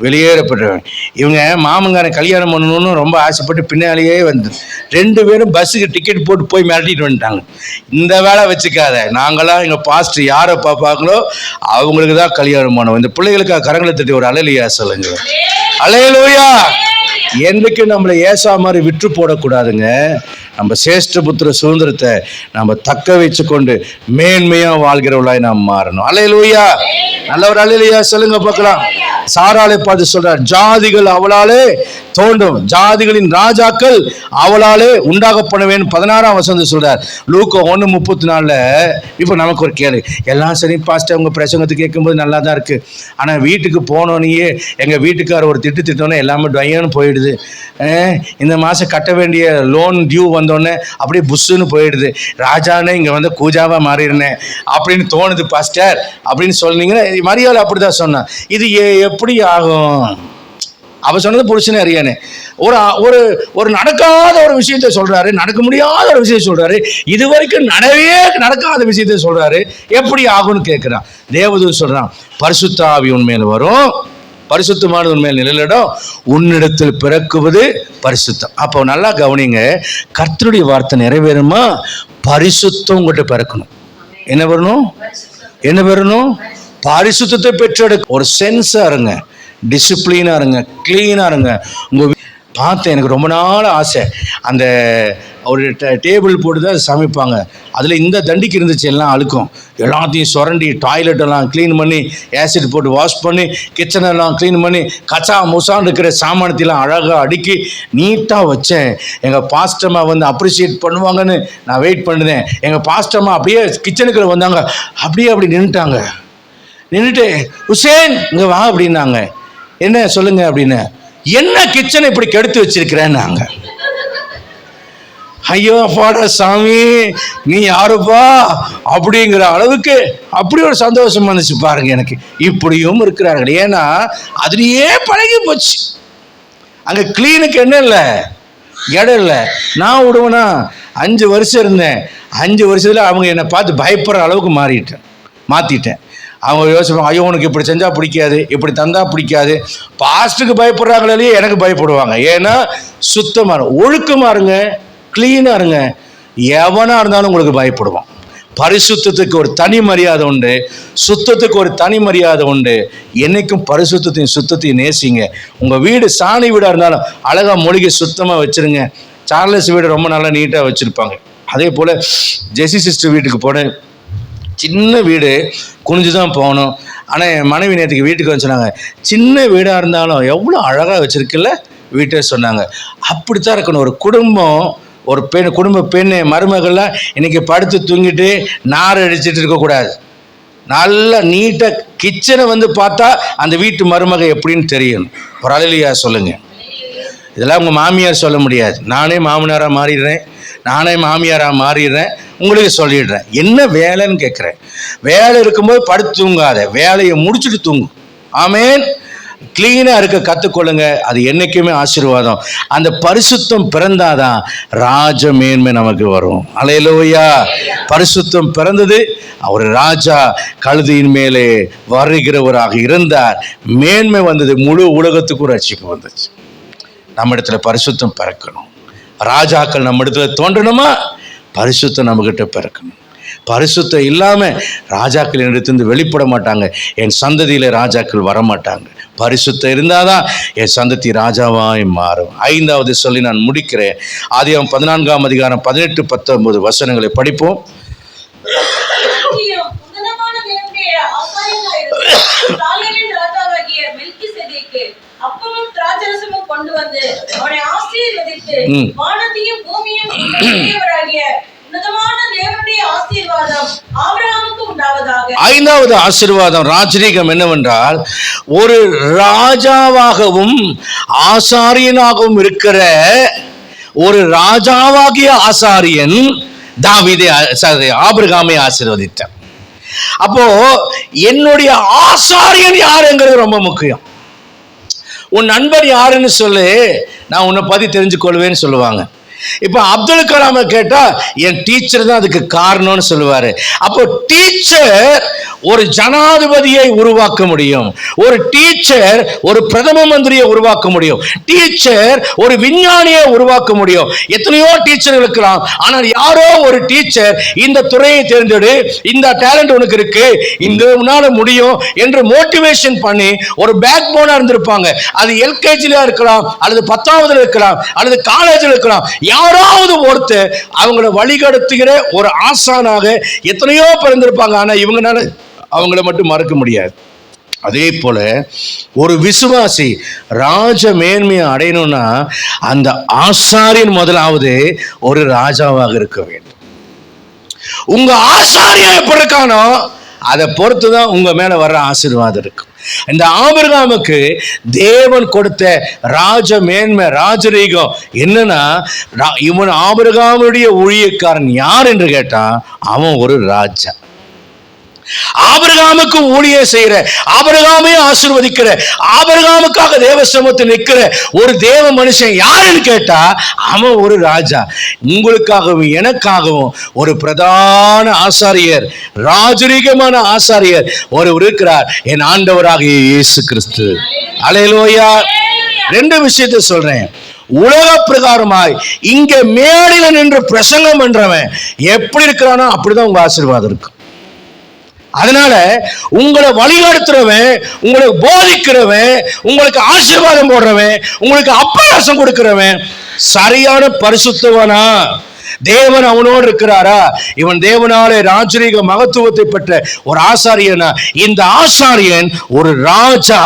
வெளியேறப்பட்டவன். இவங்க மாமங்காரன் கல்யாணம் பண்ணணும்னு ரொம்ப ஆசைப்பட்டு பின்னாலேயே 2 பேரும் பஸ்ஸுக்கு டிக்கெட் போட்டு போய் மிரட்டிட்டு வந்துட்டாங்க. இந்த வேலை வச்சுக்காத, நாங்களாம் எங்கள் பாஸ்டர் யாரை பார்ப்பாங்களோ அவங்களுக்கு தான் கல்யாணம் பண்ணுவோம். இந்த பிள்ளைகளுக்காக கரங்களை தட்டி ஒரு அலையிலையா சொல்லுங்க. அல்லேலூயா. என்றைக்கு நம்மளை ஏசா மாதிரி விற்று போடக்கூடாதுங்க. நம்ம சேஷ்ட புத்திர சுதந்திரத்தை நம்ம தக்க வச்சு கொண்டு மேன்மையா வாழ்கிறவளாய் நாம் மாறணும். அல்லேலூயா. நல்ல ஒரு அல்லேலூயா சொல்லுங்க பார்க்கலாம். சாராளை பார்த்து சொல்றார், ஜாதிகள் அவளாலே தோண்டும், ஜாதிகளின் ராஜாக்கள் அவளாலே உண்டாகப்படுவேன். 16ஆம் வசனம் சொல்றார். லூக்கா 1:34. இப்போ நமக்கு ஒரு கேள்வி, எல்லாம் சரி பாஸ்டர் உங்க பிரசங்கத்தை கேட்கும்போது நல்லா தான் இருக்கு, ஆனா வீட்டுக்கு போனோன்னே எங்க வீட்டுக்காரர் ஒரு திட்டோன்னே எல்லாமே டொயன்னு போயிடுது. இந்த மாசம் கட்ட வேண்டிய லோன் டியூ வந்தோடனே அப்படியே புஷ்ஷுன்னு போயிடுது, ராஜானே இங்க வந்து கூஜாவா மாறிடுனேன் அப்படின்னு தோணுது பாஸ்டர் அப்படின்னு சொன்னீங்கன்னா, மரியாதை அப்படிதான் சொன்னான். இது எப்படி ஆகும்? அவ சொன்னது புருஷனே அறியானே. ஒரு ஒரு ஒரு நடக்காத ஒரு விஷயத்தை சொல்றாரு, நடக்க முடியாத ஒரு விஷயத்தை சொல்றாரு, இது வரைக்கும் நடக்காத விஷயத்தை சொல்றாரு, எப்படி ஆகும்னு கேட்கிறான். தேவதூதன் சொல்றான், பரிசுத்த ஆவி உன்மேல் வரும், பரிசுத்தமான உண்மையில் நிழலிடம், உன்னிடத்தில் பிறக்குவது பரிசுத்தம். அப்போ நல்லா கவனிங்க, கர்த்தருடைய வார்த்தை நிறைவேறுமா? பரிசுத்தம் உங்கள்கிட்ட பிறக்கணும். என்ன வரணும்? என்ன வரணும்? பரிசுத்தத்தை பெற்றெடுக்க ஒரு சென்ஸா இருங்க, டிசிப்ளினா இருங்க, கிளீனா இருங்க. உங்க பார்த்தேன், எனக்கு ரொம்ப நாள் ஆசை. அந்த ஒரு டேபிள் போட்டு தான் சமைப்பாங்க, அதில் இந்த தண்டிக்கு இருந்துச்சு, எல்லாம் அழுக்கும், எல்லாத்தையும் சுரண்டி டாய்லெட்டெல்லாம் க்ளீன் பண்ணி ஆசிட் போட்டு வாஷ் பண்ணி கிச்சனெல்லாம் க்ளீன் பண்ணி கச்சா முசான் இருக்கிற சாமானத்தையெல்லாம் அழகாக அடுக்கி நீட்டாக வச்சேன். எங்கள் பாஸ்டம்மா வந்து அப்ரிஷியேட் பண்ணுவாங்கன்னு நான் வெயிட் பண்ணுறேன். எங்கள் பாஸ்டம்மா அப்படியே கிச்சனுக்குள்ள வந்தாங்க, அப்படி நின்றுட்டாங்க. நின்றுட்டு ஹுசேன் இங்கே வா அப்படின்னாங்க. என்ன சொல்லுங்க அப்படின்னு. என்ன கிச்சனை இப்படி கெடுத்து வச்சிருக்கிறேன்னாங்க. ஐயோ அப்பாடா சாமி நீ யாருப்பா அப்படிங்கிற அளவுக்கு அப்படி ஒரு சந்தோஷம் வந்துச்சு பாருங்க எனக்கு. இப்படியும் இருக்கிறார்கள், ஏன்னா அதுலேயே பழகி போச்சு. அங்கே கிளீனுக்கு என்ன இல்லை, இடம் இல்லை. நான் விடுவேனா 5 வருஷம் இருந்தேன், 5 வருஷத்தில் அவங்க என்னை பார்த்து பயப்படுற அளவுக்கு மாற்றிட்டேன். அவங்க யோசிப்பாங்க, ஐயோ உனக்கு இப்படி செஞ்சால் பிடிக்காது, இப்படி தந்தால் பிடிக்காது. பாஸ்ட்டுக்கு பயப்படுறாங்களே, எனக்கு பயப்படுவாங்க. ஏன்னா சுத்தமாக ஒழுக்கமாக இருங்க, கிளீனாக இருங்க, எவனாக இருந்தாலும் உங்களுக்கு பயப்படுவான். பரிசுத்தத்துக்கு ஒரு தனி மரியாதை உண்டு, சுத்தத்துக்கு ஒரு தனி மரியாதை உண்டு. என்னைக்கும் பரிசுத்தையும் சுத்தத்தையும் நேசிங்க. உங்கள் வீடு சாணி வீடாக இருந்தாலும் அழகாக மொழிகை சுத்தமாக வச்சுருங்க. சார்லஸ் வீடு ரொம்ப நல்லா நீட்டாக வச்சுருப்பாங்க. அதே போல் ஜெசி சிஸ்டர் வீட்டுக்கு போனேன், சின்ன வீடு, குனிஞ்சு தான் போகணும். ஆனால் என் மனைவி நேற்றுக்கு வீட்டுக்கு வந்து சொன்னாங்க, சின்ன வீடாக இருந்தாலும் எவ்வளோ அழகாக வச்சுருக்குல்ல வீட்டை சொன்னாங்க. அப்படித்தான் இருக்கணும் ஒரு குடும்பம். ஒரு குடும்ப பெண் மருமகள்லாம் இன்னைக்கு படுத்து தூங்கிட்டு நார் அடிச்சுட்டு இருக்கக்கூடாது. நல்லா நீட்டாக கிச்சனை வந்து பார்த்தா அந்த வீட்டு மருமக எப்படின்னு தெரியும். ஒரு அழலியா சொல்லுங்க. இதெல்லாம் உங்கள் மாமியார் சொல்ல முடியாது. நானே மாமனாராக மாறிடுறேன், நானே மாமியாராக மாறிடுறேன், உங்களுக்கு சொல்லிடுறேன். என்ன வேலைன்னு கேட்குறேன். வேலை இருக்கும்போது படுத்து தூங்காத, வேலையை முடிச்சுட்டு தூங்கும். ஆமேன். கிளீனாக இருக்க கற்றுக்கொள்ளுங்க, அது என்றைக்குமே ஆசீர்வாதம். அந்த பரிசுத்தம் பிறந்தாதான் ராஜ மேன்மை நமக்கு வரும். அல்லேலூயா. பரிசுத்தம் பிறந்தது, அவர் ராஜா கழுதியின் மேலே வருகிறவராக இருந்தார். மேன்மை வந்தது, முழு உலகத்துக்கும் ரட்சிப்பு வந்துச்சு. நம்ம இடத்துல பரிசுத்தம் பிறக்கணும். ராஜாக்கள் நம்ம இடத்துல தோன்றணுமா? பரிசுத்தம் நம்மகிட்ட பிறக்கணும். பரிசுத்தம் இல்லாமல் ராஜாக்கள் என்னிடத்திலிருந்து வெளிப்பட மாட்டாங்க, என் சந்ததியில் ராஜாக்கள் வரமாட்டாங்க. பரிசுத்தம் இருந்தாதான் என் சந்ததி ராஜாவாய் மாறும். 5வது சொல்லி நான் முடிக்கிறேன். ஆதியாகமம் 14ஆம் அதிகாரம் 18-19 வசனங்களை படிப்போம். கொண்டு வந்து அவனை ஆசீர்வதித்து வானத்தையும் பூமியையும் உண்டாக்கியவராகிய உன்னதமான தேவனுடைய ஆசீர்வாதம் ஆபிரகாமுக்கு உண்டாவதாக. 5வது ஆசீர்வாதம் ராஜரீகம் என்னவென்றால், ஒரு ராஜாவாகவும் ஆசாரியனாகவும் இருக்கிற ஒரு ராஜாவாகிய ஆசாரியன் தாவீதை ஆபிரகாமை ஆசீர்வதித்தார். அப்போ என்னுடைய ஆசாரியன் யாருங்கிறது ரொம்ப முக்கியம். உன் நண்பர் யாருன்னு சொல்லு, நான் உன்னை பத்தி தெரிஞ்சு கொள்வேன்னு சொல்லுவாங்க. இப்போ அப்துல் கலாமை கேட்டா என் டீச்சர் தான் அதுக்கு காரணம்னு சொல்லுவாரு. அப்போ டீச்சர் ஒரு ஜனாதிபதியை உருவாக்க முடியும், ஒரு டீச்சர் ஒரு பிரதம மந்திரியை உருவாக்க முடியும், டீச்சர் ஒரு விஞ்ஞானியை உருவாக்க முடியும். எத்தனையோ டீச்சர் இருக்கலாம், ஆனால் யாரோ ஒரு டீச்சர் இந்த துறையை தேர்ந்தெடு, இந்த டேலண்ட் உனக்கு இருக்கு, இந்த உன்னால முடியும் என்று மோட்டிவேஷன் பண்ணி ஒரு பேக் போனா இருந்திருப்பாங்க. அது எல்கேஜில இருக்கலாம், அல்லது 10வது இருக்கலாம், அல்லது காலேஜில் இருக்கலாம். யாராவது ஒருத்தர் அவங்கள வழிகடத்துகிற ஒரு ஆசானாக எத்தனையோ பிறந்திருப்பாங்க. ஆனா இவங்கனால அவங்கள மட்டும் மறக்க முடியாது. அதே போல ஒரு விசுவாசி ராஜ மேன்மையை அடையணும்னா அந்த ஆசாரியன் முதலாவது ஒரு ராஜாவாக இருக்க வேண்டும். உங்க ஆசாரியன் எப்படி இருக்கானோ அதை பொறுத்துதான் உங்க மேல வர்ற ஆசீர்வாதம் இருக்கும். இந்த ஆபிரகாமுக்கு தேவன் கொடுத்த ராஜ மேன்மை ராஜரீகம் என்னன்னா, இவன் ஆபிரகாமுடைய ஊழியக்காரன் யார் என்று கேட்டா அவன் ஒரு ராஜா. ஆபிரகாமுக்கு ஊழியம் செய்யற, ஆபிரகாமே ஆசீர்வதிக்கிற, ஆபிரகாமுக்காக தேவ சமூகத்தில் நிற்கிற ஒரு தேவ மனுஷன் யாருன்னு கேட்டா அவன் ஒரு ராஜா. உங்களுக்காகவும் எனக்காகவும் ஒரு பிரதான ஆசாரியர், ராஜரீகமான ஆசாரியர் ஒருவர் இருக்கிறார், என் ஆண்டவராகிய இயேசு கிறிஸ்து. அல்லேலூயா. ரெண்டு விஷயத்தை சொல்றேன். உலக பிரகாரமாய் இங்க மேடையில நின்று பிரசங்கம் பண்றவன் எப்படி இருக்கிறானோ அப்படிதான் உங்க ஆசீர்வாதம் இருக்கும். அதனால உங்களை வழிநடத்துறவன், உங்களுக்கு போதிக்கிறவன், உங்களுக்கு ஆசீர்வாதம் போடுறவன், உங்களுக்கு அப்பராசம் கொடுக்கிறவன் சரியான பரிசுத்தவனா? தேவன் அவனோடு இருக்கிறாரா? இவன் தேவனாலே ராஜரீக மகத்துவத்தை பெற்ற ஒரு ஆசாரியனா? இந்த ஆசாரியன் ஒரு ராஜா.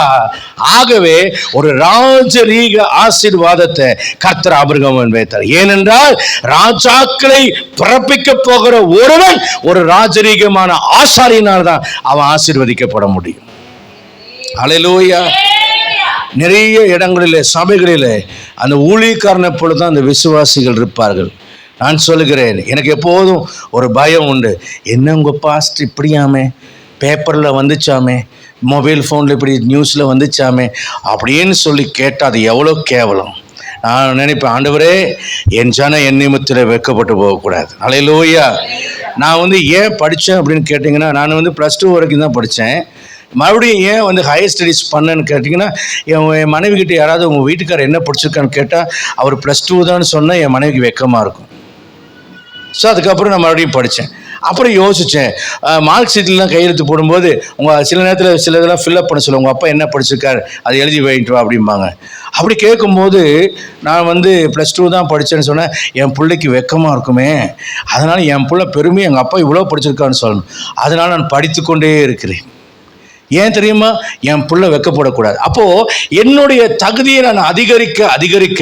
ஆகவே ஒரு ராஜரீக ஆசீர்வாதத்தை கர்த்தர் ஆபிரகாமுக்கு வைத்தார். ஏனென்றால் ராஜாக்களை பிறப்பிக்க போகிற ஒருவன் ஒரு ராஜரீகமான ஆசாரியனால் தான் அவன் ஆசீர்வதிக்கப்பட முடியும். அல்லேலூயா. நிறைய இடங்களிலே சபைகளிலே அந்த ஊழியக்காரனை போலதான் அந்த விசுவாசிகள் இருப்பார்கள். நான் சொல்லுகிறேன், எனக்கு எப்போதும் ஒரு பயம் உண்டு. என்ன உங்கள் பாஸ்ட் இப்படியாமே, பேப்பரில் வந்துச்சாமே, மொபைல் ஃபோனில் இப்படி நியூஸில் வந்துச்சாமே அப்படின்னு சொல்லி கேட்டால் அது எவ்வளோ கேவலம். நான் நினைப்பேன், ஆண்டவரே என் ஜனம் என் நிமித்தத்தில் வெட்கப்பட்டு போகக்கூடாது. அல்லேலூயா. நான் ஏன் படித்தேன் அப்படின்னு கேட்டிங்கன்னா, நான் +2 வரைக்கும் தான் படித்தேன். மறுபடியும் ஏன் ஹையர் ஸ்டடீஸ் பண்ணேன்னு கேட்டிங்கன்னா, என் மனைவி கிட்ட யாராவது உங்கள் வீட்டுக்காரர் என்ன படிச்சிருக்கான்னு கேட்டால் அவர் +2 தான் சொன்னால் என் மனைவிக்கு வெக்கமாக இருக்கும். ஸோ அதுக்கப்புறம் நான் மறுபடியும் படித்தேன். அப்புறம் யோசித்தேன், மார்க் ஷீட்லாம் கையெழுத்து போடும்போது சில நேரத்தில் சில இதெல்லாம் ஃபில்அப் பண்ண சொல்லுவாங்க. உங்கள் அப்பா என்ன படிச்சிருக்காரு அதை எழுதி வாங்கிட்டு வா அப்படிம்பாங்க. அப்படி கேட்கும்போது நான் +2 தான் படித்தேன்னு சொன்னேன். என் பிள்ளைக்கு வெக்கமாக இருக்குமே, அதனால் என் பிள்ளை பெருமையாக எங்கள் அப்பா இவ்வளோ படிச்சிருக்கான்னு சொல்லணும். அதனால் நான் படித்து கொண்டே இருக்கிறேன். ஏன் தெரியுமா? என் பிள்ளை வெக்கப்படக்கூடாது. அப்போது என்னுடைய தகுதியை நான் அதிகரிக்க அதிகரிக்க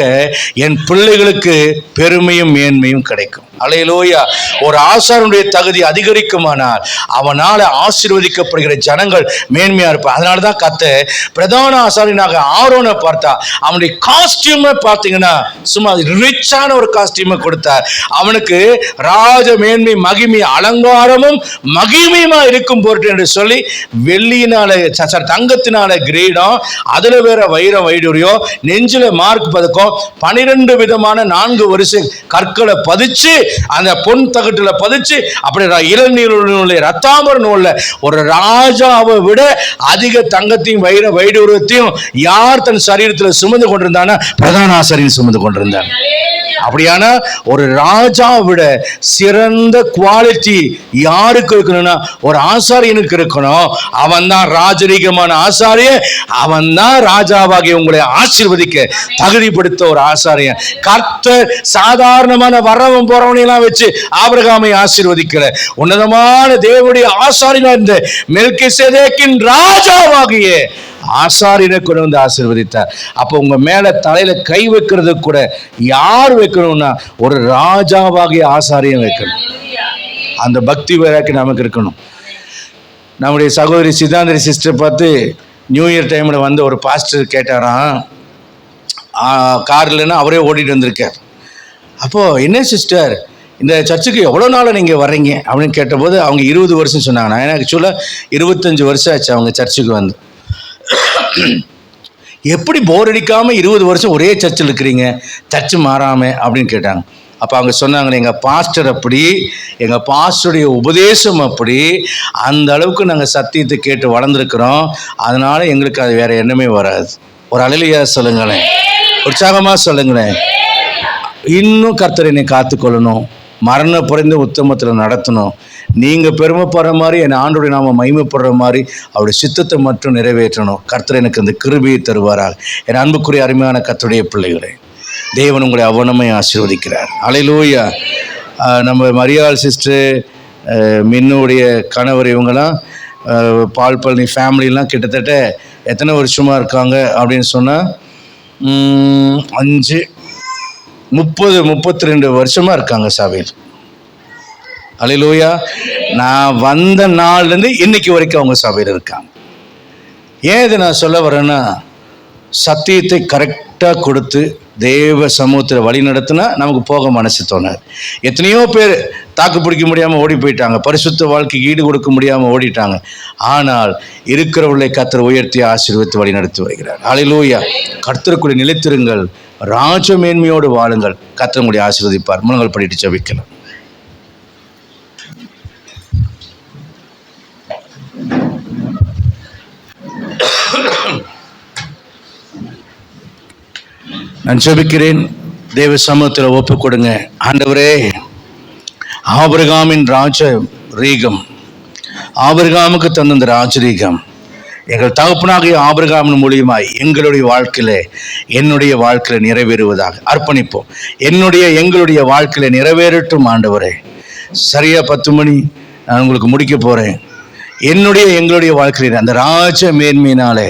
என் பிள்ளைகளுக்கு பெருமையும் மேன்மையும் கிடைக்கும். அல்லேலூயா. ஒரு ஆசாரனுடைய தகுதி அதிகரிக்குமானால் அவனால் ஆசீர்வதிக்கப்படுகிற ஜனங்கள் மேன்மையா இருப்பார். அதனால தான் கர்த்தர் பிரதான ஆசாரியனாக ஆரோனை பார்த்தா அவனுடைய காஸ்டியூமை பார்த்தீங்கன்னா சும்மா ரிச்சான ஒரு காஸ்டியூமை கொடுத்தார். அவனுக்கு ராஜ மேன்மை மகிமை அலங்காரமும் மகிமையுமா இருக்கும் பொருட்டு என்று சொல்லி வெள்ளியினால தங்கத்தினால கிரீடம், அதுல வேற வைரம் வைடூரியம், நெஞ்சில மார்க் பதக்கம், 12 விதமான 4 வரிசை கற்களை பதிச்சு அந்த பொன் தகட்டுல பதிச்சு அப்படி இளநீர் ரத்தாமர் நூல்ல ஒரு ராஜாவை விட அதிக தங்கத்தையும் வைர வைடூரியத்தையும் யார் தன் சரீரத்தில் சுமந்து கொண்டிருந்தானா பிரதான ஆசாரியன் சுமந்து கொண்டிருந்தான். அப்படியான ஒரு ராஜாவை விட சிறந்த குவாலிட்டி யாருக்கு இருக்கணும்னா ஒரு ஆசாரியனுக்கு இருக்கணும். அவன் தான் ராஜரீகமான ஆசாரியன். அவன் தான் ராஜாவாகி உங்களை ஆசீர்வதிக்க தகுதிப்படுத்த ஒரு ஆசாரியன். கர்த்தர் சாதாரணமான வரவன் போறவனையெல்லாம் வச்சு ஆபிரகாமை ஆசீர்வதிக்கல. உன்னதமான தேவனுடைய ஆசாரியனா இருந்த மெல்கிசேதேக்கின் ராஜாவாகிய ஆசாரியனை கொண்டு வந்து ஆசீர்வதித்தார். அப்போ உங்க மேல தலையில கை வைக்கிறது கூட யார் வைக்கணும்னா ஒரு ராஜாவாகிய ஆசாரியன் வைக்கணும். அந்த பக்தி வைராக்கி நமக்கு இருக்கணும். நம்முடைய சகோதரி சித்தாந்திரி சிஸ்டர் பார்த்து நியூ இயர் டைமில் ஒரு பாஸ்டர் கேட்டாராம், கார்லன்னா அவரே ஓடிட்டு வந்திருக்கார். அப்போது என்ன சிஸ்டர் இந்த சர்ச்சுக்கு எவ்வளோ நாள் நீங்கள் வர்றீங்க அப்படின்னு கேட்டபோது அவங்க 20 வருஷம் சொன்னாங்க. நான் எனக்கு ஆக்சுவலாக 25 வருஷம் ஆச்சு அவங்க சர்ச்சுக்கு வந்து. எப்படி போர் அடிக்காமல் 20 வருஷம் ஒரே சர்ச்சில் இருக்கிறீங்க, சர்ச்சு மாறாமல் அப்படின்னு கேட்டாங்க. அப்போ அவங்க சொன்னாங்க, எங்கள் பாஸ்டர் அப்படி, எங்கள் பாஸ்டருடைய உபதேசம் அப்படி, அந்த அளவுக்கு நாங்கள் சத்தியத்தை கேட்டு வளர்ந்துருக்கிறோம். அதனால எங்களுக்கு அது வேற எண்ணமே வராது. ஒரு அல்லேலூயா சொல்லுங்களேன், உற்சாகமாக சொல்லுங்களேன். இன்னும் கர்த்தர் என்னை காத்துக்கொள்ளணும், மரண புரிந்து உத்தமத்தில் நடத்தணும், நீங்கள் பெருமைப்படுற மாதிரி என் ஆண்டோடைய நாம மகிமைப்படுற மாதிரி அவருடைய சித்தத்தை மட்டும் நிறைவேற்றணும். கர்த்தர் எனக்கு அந்த கிருபையை தருவாராக. என் அன்புக்குரிய அருமையான கர்த்தருடைய பிள்ளைகளே, தேவன் உங்களை அவனமை ஆசீர்வதிக்கிறார். அல்லேலூயா. நம்ம மரியாள் சிஸ்டர், மின்னுடைய கணவர், இவங்கெல்லாம் பால் பழனி ஃபேமிலிலாம் கிட்டத்தட்ட எத்தனை வருஷமாக இருக்காங்க அப்படின்னு சொன்னால் 32 வருஷமாக இருக்காங்க சபையில். அல்லேலூயா. நான் வந்த நாள்லேருந்து இன்னைக்கு வரைக்கும் அவங்க சபையில் இருக்காங்க. ஏன் இதை நான் சொல்ல வரேன்னா, சத்தியத்தை கரெக்டாக கொடுத்து தேவ சமூகத்தில் வழி நடத்தினா நமக்கு போக மனசு தோணாது. எத்தனையோ பேர் தாக்கு பிடிக்க முடியாமல் ஓடி போயிட்டாங்க, பரிசுத்த வாழ்க்கைக்கு ஈடு கொடுக்க முடியாமல் ஓடிட்டாங்க. ஆனால் இருக்கிறவர்களை கர்த்தர் உயர்த்தி ஆசீர்வதித்து வழி நடத்தி வருகிறார். அல்லேலூயா. கர்த்தருக்குள்ளே நிலைத்திருங்கள், ராஜ மேன்மையோடு வாழுங்கள், கர்த்தர் உங்களை ஆசீர்வதிப்பார். முன்னங்கள் படிட்டு ஜெபிக்கலாம். நான் ஜெபிக்கிறேன். தேவ சமூகத்தில் ஒப்பு கொடுங்க. ஆண்டவரே, ஆபிரகாமின் ராஜரீகம், ஆபிரகாமுக்கு தந்த இந்த ராஜரீகம் எங்கள் தகப்பனாகிய ஆபிரகாமின் மூலியமாய் எங்களுடைய வாழ்க்கையில, என்னுடைய வாழ்க்கையில நிறைவேறுவதாக அர்ப்பணிப்போம். எங்களுடைய வாழ்க்கையில நிறைவேறட்டும் ஆண்டவரே. சரியா 10 மணி நான் உங்களுக்கு முடிக்க போறேன். எங்களுடைய வாழ்க்கையில் அந்த ராஜ மேன்மையினாலே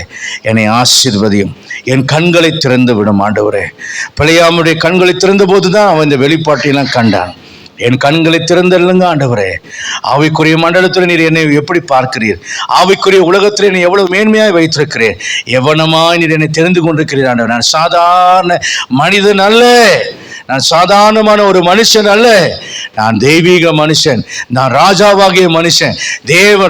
என்னை ஆசீர்வதியும். என் கண்களை திறந்து விடும் ஆண்டவரே. பிழையாமுடைய கண்களை திறந்த போது தான் அவன் இந்த வெளிப்பாட்டையெல்லாம் கண்டான். என் கண்களை திறந்தல்லுங்க ஆண்டவரே. ஆவிக்குரிய மண்டலத்தில் நீர் என்னை எப்படி பார்க்கிறீர்? ஆவிக்குரிய உலகத்தில் என்னை எவ்வளவு மேன்மையாய் வைத்திருக்கிறீர்? எவனமாய் நீர் என்னை தெரிந்து கொண்டிருக்கிறீர் ஆண்டவர். நான் சாதாரண மனிதன் அல்ல, நான் சாதாரணமான ஒரு மனுஷன் அல்ல, நான் தெய்வீக மனுஷன், நான் ராஜாவாகிய மனுஷன்,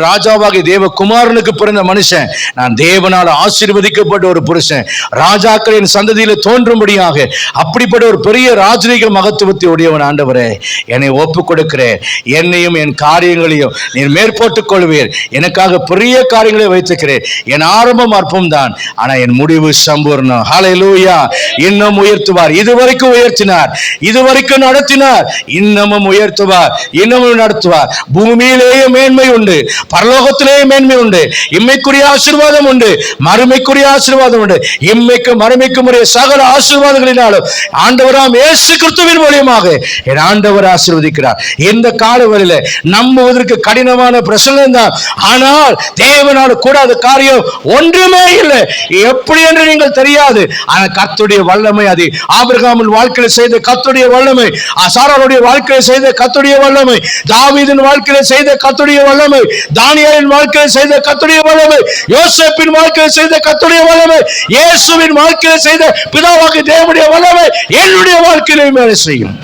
ராஜாவாகிய தேவகுமாரனுக்கு பிறந்த மனுஷன், நான் தேவனால் ஆசீர்வதிக்கப்பட்ட ஒரு புருஷன், ராஜாக்களின் சந்ததியில் தோன்றும்படியாக அப்படிப்பட்ட ஒரு பெரிய ராஜரீக மகத்துவத்தை உடையவன் ஆண்டவரே. என்னை ஒப்பு கொடுக்கிறேன். என்னையும் என் காரியங்களையும் நீர் மேற்போட்டுக் கொள்வீர். எனக்காக பெரிய காரியங்களை வைத்திருக்கிறேன். என் ஆரம்பம் அற்பம் தான், ஆனால் என் முடிவு சம்பூர்ணம். ஹல்லேலூயா. இன்னும் உயர்த்துவார். இதுவரைக்கும் உயர்த்தினார், இதுவரைக்கும் நடத்தினார், இன்னமும் உயர்த்துவார், இன்னமும் நடத்துவார். பூமியிலேயே மேன்மை உண்டு, பரலோகத்திலேயே மேன்மை உண்டு. இம்மைக்குரிய ஆசீர்வாதம் உண்டு, மறுமைக்குரிய ஆசீர்வாதம் உண்டு. இம்மைக்கும் மறுமைக்கும் உரிய சகல ஆசீர்வாதங்களினாலும் ஆண்டவராம் இயேசு கிறிஸ்துவின் மூலமாக என் ஆண்டவர் ஆசீர்வதிக்கிறார். இந்த காலவெளியில நம்புவதற்கு கடினமான பிரச்சனை தான், ஆனால் தேவனால் கூடாத காரியம் ஒன்றுமே இல்லை. எப்படி என்று நீங்கள் தெரியாது, ஆனால் கர்த்தருடைய வல்லமை, அது ஆபிரகாமின் வாழ்க்கையில் செய்த கர்த்தருடைய வல்லமை, சாராளுடைய வாழ்க்கையில் செய்த கர்த்தருடைய வல்லமை, தாவீதின் வாழ்க்கையில் செய்த கர்த்தருடைய வல்லமை, தானியேலின் வாழ்க்கையில் செய்த கர்த்தருடைய வல்லமை, யோசேப்பின் வாழ்க்கையில் செய்த கர்த்தருடைய வல்லமை, இயேசுவின் வாழ்க்கையில் செய்த பிதாவாகிய தேவனுடைய வல்லமை என்னுடைய வாழ்க்கையிலும் வேலை செய்யும்.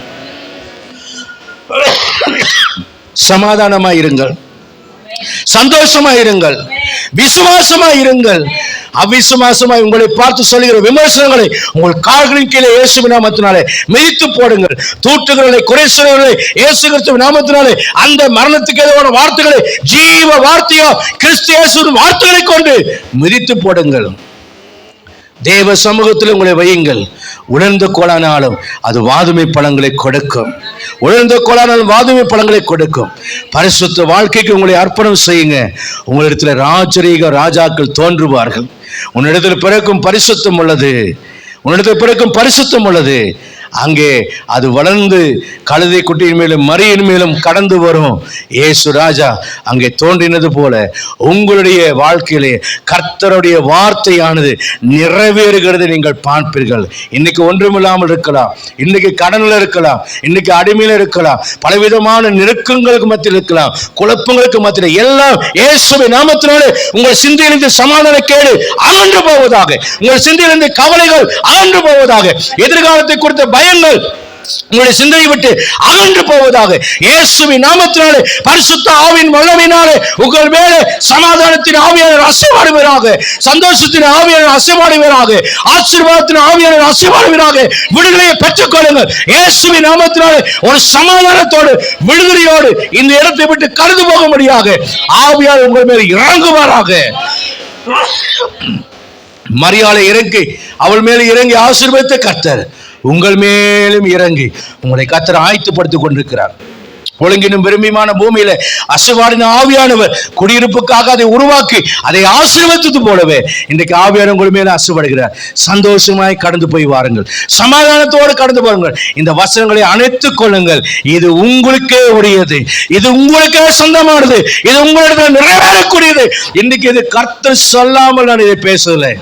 சமாதானமாய் இருங்கள், சந்தோஷமாய் இருங்கள், விசுவாசமாய் இருங்கள். அவிசுவாசமாய் உங்களை பார்த்து சொல்லுகிற விமர்சனங்களை உங்கள் கால்களின் கீழே இயேசுவின் நாமத்தினாலே மிதித்து போடுங்கள். தூற்றுகளை, குறை சொல்லுகளை இயேசு கிறிஸ்துவின் நாமத்தினாலே அந்த மரணத்துக்கு எதிரான வார்த்தைகளை ஜீவ வார்த்தையோ கிறிஸ்து இயேசுவின் வார்த்தைகளை கொண்டு மிதித்து போடுங்கள். தேவ சமூகத்தில் உங்களை வையுங்கள். உணர்ந்த கோளானாலும் அது வாதுமை பழங்களை கொடுக்கும். உணர்ந்த கோளானாலும் வாதுமை பழங்களை கொடுக்கும். பரிசுத்த வாழ்க்கைக்கு உங்களை அர்ப்பணம் செய்யுங்க. உங்களிடத்தில் ராஜரீக ராஜாக்கள் தோன்றுவார்கள். உன்னிடத்தில் பிறக்கும் பரிசுத்தம் உள்ளது, உன்னிடத்தில் பிறக்கும் பரிசுத்தம் உள்ளது. அங்கே அது வளர்ந்து கழுதை குட்டியின் மேலும் மரியின் மேலும் கடந்து வரும். இயேசு ராஜா அங்கே தோன்றினது போல உங்களுடைய வாழ்க்கையிலே கர்த்தருடைய வார்த்தையானது நிறைவேறுகிறது நீங்கள் பார்ப்பீர்கள். இன்னைக்கு ஒன்றுமில்லாமல் இருக்கலாம், இன்னைக்கு கடனில் இருக்கலாம், இன்னைக்கு அடிமையில் இருக்கலாம், பலவிதமான நெருக்கங்களுக்கு மத்தியில் இருக்கலாம், குழப்பங்களுக்கு மத்தியில், எல்லாம் இயேசுவின் நாமத்தினாலே உங்கள் சிந்தையிலிருந்து சமாதான கேடு அகன்று போவதாக, உங்கள் சிந்தையிலிருந்து கவலைகள் அகன்று போவதாக, எதிர்காலத்தை குறித்த பயங்கள் உங்களுடைய சிந்தையை விட்டு அகன்று போவதாக. இயேசுவின் நாமத்தினாலே பரிசுத்த ஆவியின் வல்லமையினாலே உங்கள் மேலே சமாதானத்தின் ஆவியானவர் அசைவாடுவீராக, சந்தோஷத்தின் ஆவியானவர் அசைவாடுவீராக, ஆசீர்வாதத்தின் ஆவியானவர் அசைவாடுவீராக. விடுதலையை பெற்றுக் கொள்ளுங்கள். இயேசுவின் நாமத்தினாலே ஒரு சமாதானத்தோடு விடுதலையோடு இந்த இடத்தை விட்டு கடந்து போக முடியாக ஆவியானவர் உங்கள் மேல் இறங்குவாராக. மரியாதை இறங்கி அவள் மேலே இறங்கி ஆசீர்வதித்த கர்த்தர் உங்கள் மேலும் இறங்கி உங்களை கர்த்தர் ஆயத்தப்படுத்திக் கொண்டிருக்கிறார். ஒழுங்கினும் விரும்பியமான பூமியில அசைவாடின ஆவியானவர் குடியிருப்புக்காக அதை உருவாக்கி அதை ஆசீர்வதித்தது போலவே இன்றைக்கு ஆவியானவர் உங்கள் மேல அசைவாடுகிறார். சந்தோஷமாய் கடந்து போய் வாருங்கள், சமாதானத்தோடு கடந்து போருங்கள். இந்த வசனங்களை அணைத்துக் கொள்ளுங்கள். இது உங்களுக்கே உரியது, இது உங்களுக்கே சொந்தமானது, இது உங்களிடத்தில் நிறைவேறக்கூடியது. இன்னைக்கு இது கர்த்தர் சொல்லாமல் நான் இதை பேசல,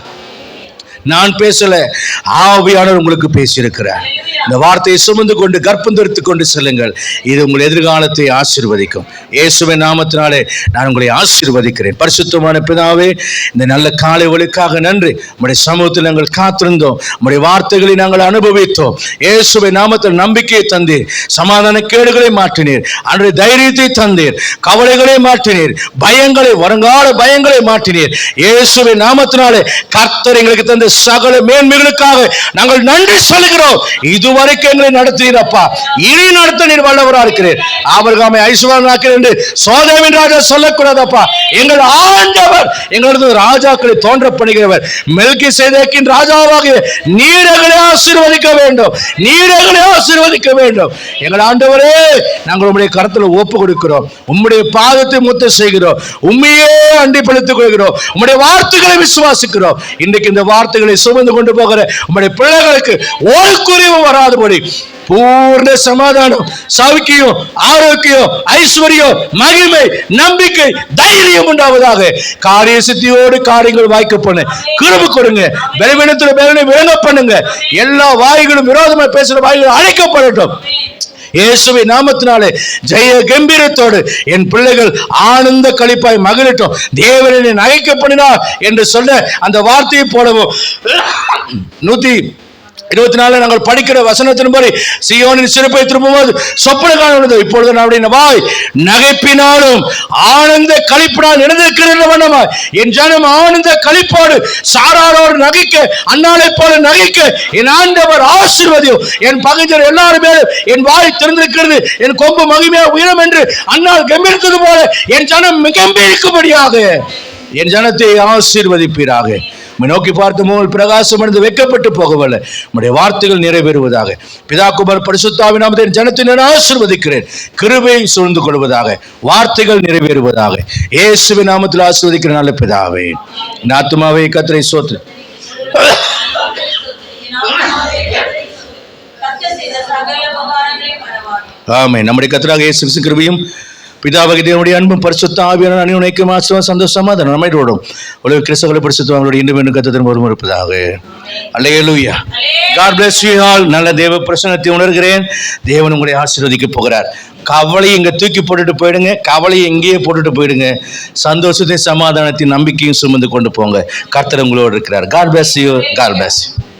நான் பேசல, ஆவியானவர் உங்களுக்கு பேசியிருக்கிறார். இந்த வார்த்தையை சுமந்து கொண்டு கர்ப்பம் தரித்துக் கொண்டு செல்லுங்கள். இது உங்கள் எதிர்காலத்தை ஆசீர்வதிக்கும். இயேசுவின் நாமத்தினாலே நான் உங்களை ஆசீர்வதிக்கிறேன். பரிசுத்தமான பிதாவே, இந்த நல்ல காலை ஒளிக்காக நன்றி. உம்முடைய சமூகத்தில் நாங்கள் காத்திருந்தோம், உம்முடைய வார்த்தைகளை நாங்கள் அனுபவித்தோம். இயேசுவின் நாமத்தில் நம்பிக்கையை தந்தீர், சமாதான கேடுகளை மாற்றினீர், அன்றைய தைரியத்தை தந்தீர், கவலைகளை மாற்றினீர், பயங்களை, வருங்கால பயங்களை மாற்றினீர். இயேசுவின் நாமத்தினாலே கர்த்தர் எங்களுக்கு தந்த சகல மேன்மைகளுக்காக நாங்கள் நன்றி சொல்கிறோம். இதுவரைக்கும் எங்களை நடத்தினீர் அப்பா, இனி நடத்த நீர் வல்லவராக இருக்கிறீர். ஆபிரகாமை ஐசுவரனாக்கிறேன் என்று சோதேமின் ராஜா சொல்லக்கூடாதப்பா. எங்கள் ஆண்டவர் எங்களது ராஜாக்களை தோன்ற பண்ணுகிறவர். மெல்கிசேதேக்கின் ராஜாவாக நீரகளை ஆசீர்வதிக்க வேண்டும், நீரகளை ஆசீர்வதிக்க வேண்டும். எங்கள் ஆண்டவரே, நாங்கள் உம்முடைய கரத்தில் ஒப்பு கொடுக்கிறோம், உம்முடைய பாதத்தை முத்த செய்கிறோம், உண்மையே அண்டி படுத்திக் கொள்கிறோம், உம்முடைய வார்த்தைகளை விசுவாசிக்கிறோம். இன்றைக்கு இந்த வார்த்தைகளை சுமந்து கொண்டு போகிற உம்முடைய பிள்ளைகளுக்கு ஒரு குறைவு வராதபடி பூர்ண சமாதானம், சௌக்கியம், ஆரோக்கியம், ஐஸ்வர்யம், மகிமை, நம்பிக்கை, தைரியம் உண்டாவதாக. காரிய சித்தியோடு காரியங்கள் வாய்க்க பண்ண கிருபை கொடுங்க. பலவீனத்தில் பலனை விளங்க பண்ணுங்க. எல்லா வாய்களும் விரோதமா பேசுற வாய்கள் அழைக்கப்படட்டும். இயேசுவின் நாமத்தினாலே ஜெய கம்பீரத்தோடு என் பிள்ளைகள் ஆனந்த களிப்பாய் மகிழட்டும். தேவனை நகைக்க பண்ணினார் என்று சொல்ல அந்த வார்த்தையை போலவும் 124 நாங்கள் படிக்கிற வசனத்தின்படி சீயோனின் சிறப்பை திரும்பும்போது சொப்பன காண இப்பொழுது நம்முடைய வாய் நகைப்பினாலும் ஆனந்த களிப்பினால் இணைந்திருக்கிற என் ஜனம் ஆனந்த களிப்போடு சாராரோடு நகைக்க, அன்னாலை போல நகைக்க என் ஆண்டவர் ஆசீர்வதியும். என் பகைஞர் எல்லாரும் மேலும் என் வாய் திறந்திருக்கிறது, என் கொம்பு மகிமையா உயரம் என்று அன்னால் கம்பீரித்தது போல என் ஜனம் கம்பீரிக்கும்படியாக என் ஜனத்தை ஆசீர்வதிப்பீராக. நோக்கி பார்த்து மூல் பிரகாசம் அடைந்து வெட்கப்பட்டு போகவில்லை. உம்முடைய வார்த்தைகள் நிறைவேறுவதாக. பிதா குமாரன் பரிசுத்த ஆவியின் நாமத்தில் ஜனத்தை நான் ஆசீர்வதிக்கிறேன். கிருபையை சூழ்ந்து கொள்வதாக, வார்த்தைகள் நிறைவேறுவதாக. இயேசுவின் நாமத்தில் ஆசீர்வதிக்கிற நல்ல பிதாவே. என் ஆத்துமாவே கர்த்தரை ஸ்தோத்திரி. ஆமென். நம்முடைய கர்த்தராகிய இயேசு கிறிஸ்துவின் கிருபையும் பிதாவாகிய தேவனுடைய அன்பும் பரிசுத்த ஆவியான அநியோன்யம் ஆசீர்வாதம் சந்தோஷமா நம்மோடும் உலக கிறிஸ்தவர்களை பரிசுத்தவான்களுடைய இன்றும் இன்னும் கர்த்தரின் ஒருவரும் இருப்பதாக. அல்லேலூயா. God bless you all. நல்ல தேவ பிரசன்னத்தை உணர்கிறேன். தேவன் உங்களை ஆசீர்வதிக்க போகிறார். கவலையை இங்க தூக்கி போட்டுட்டு போயிடுங்க, கவலையை எங்கேயே போட்டுட்டு போயிடுங்க. சந்தோஷத்தையும் சமாதானத்தையும் நம்பிக்கையும் சுமந்து கொண்டு போங்க. கர்த்தர் உங்களோடு இருக்கிறார். God bless you. God bless you.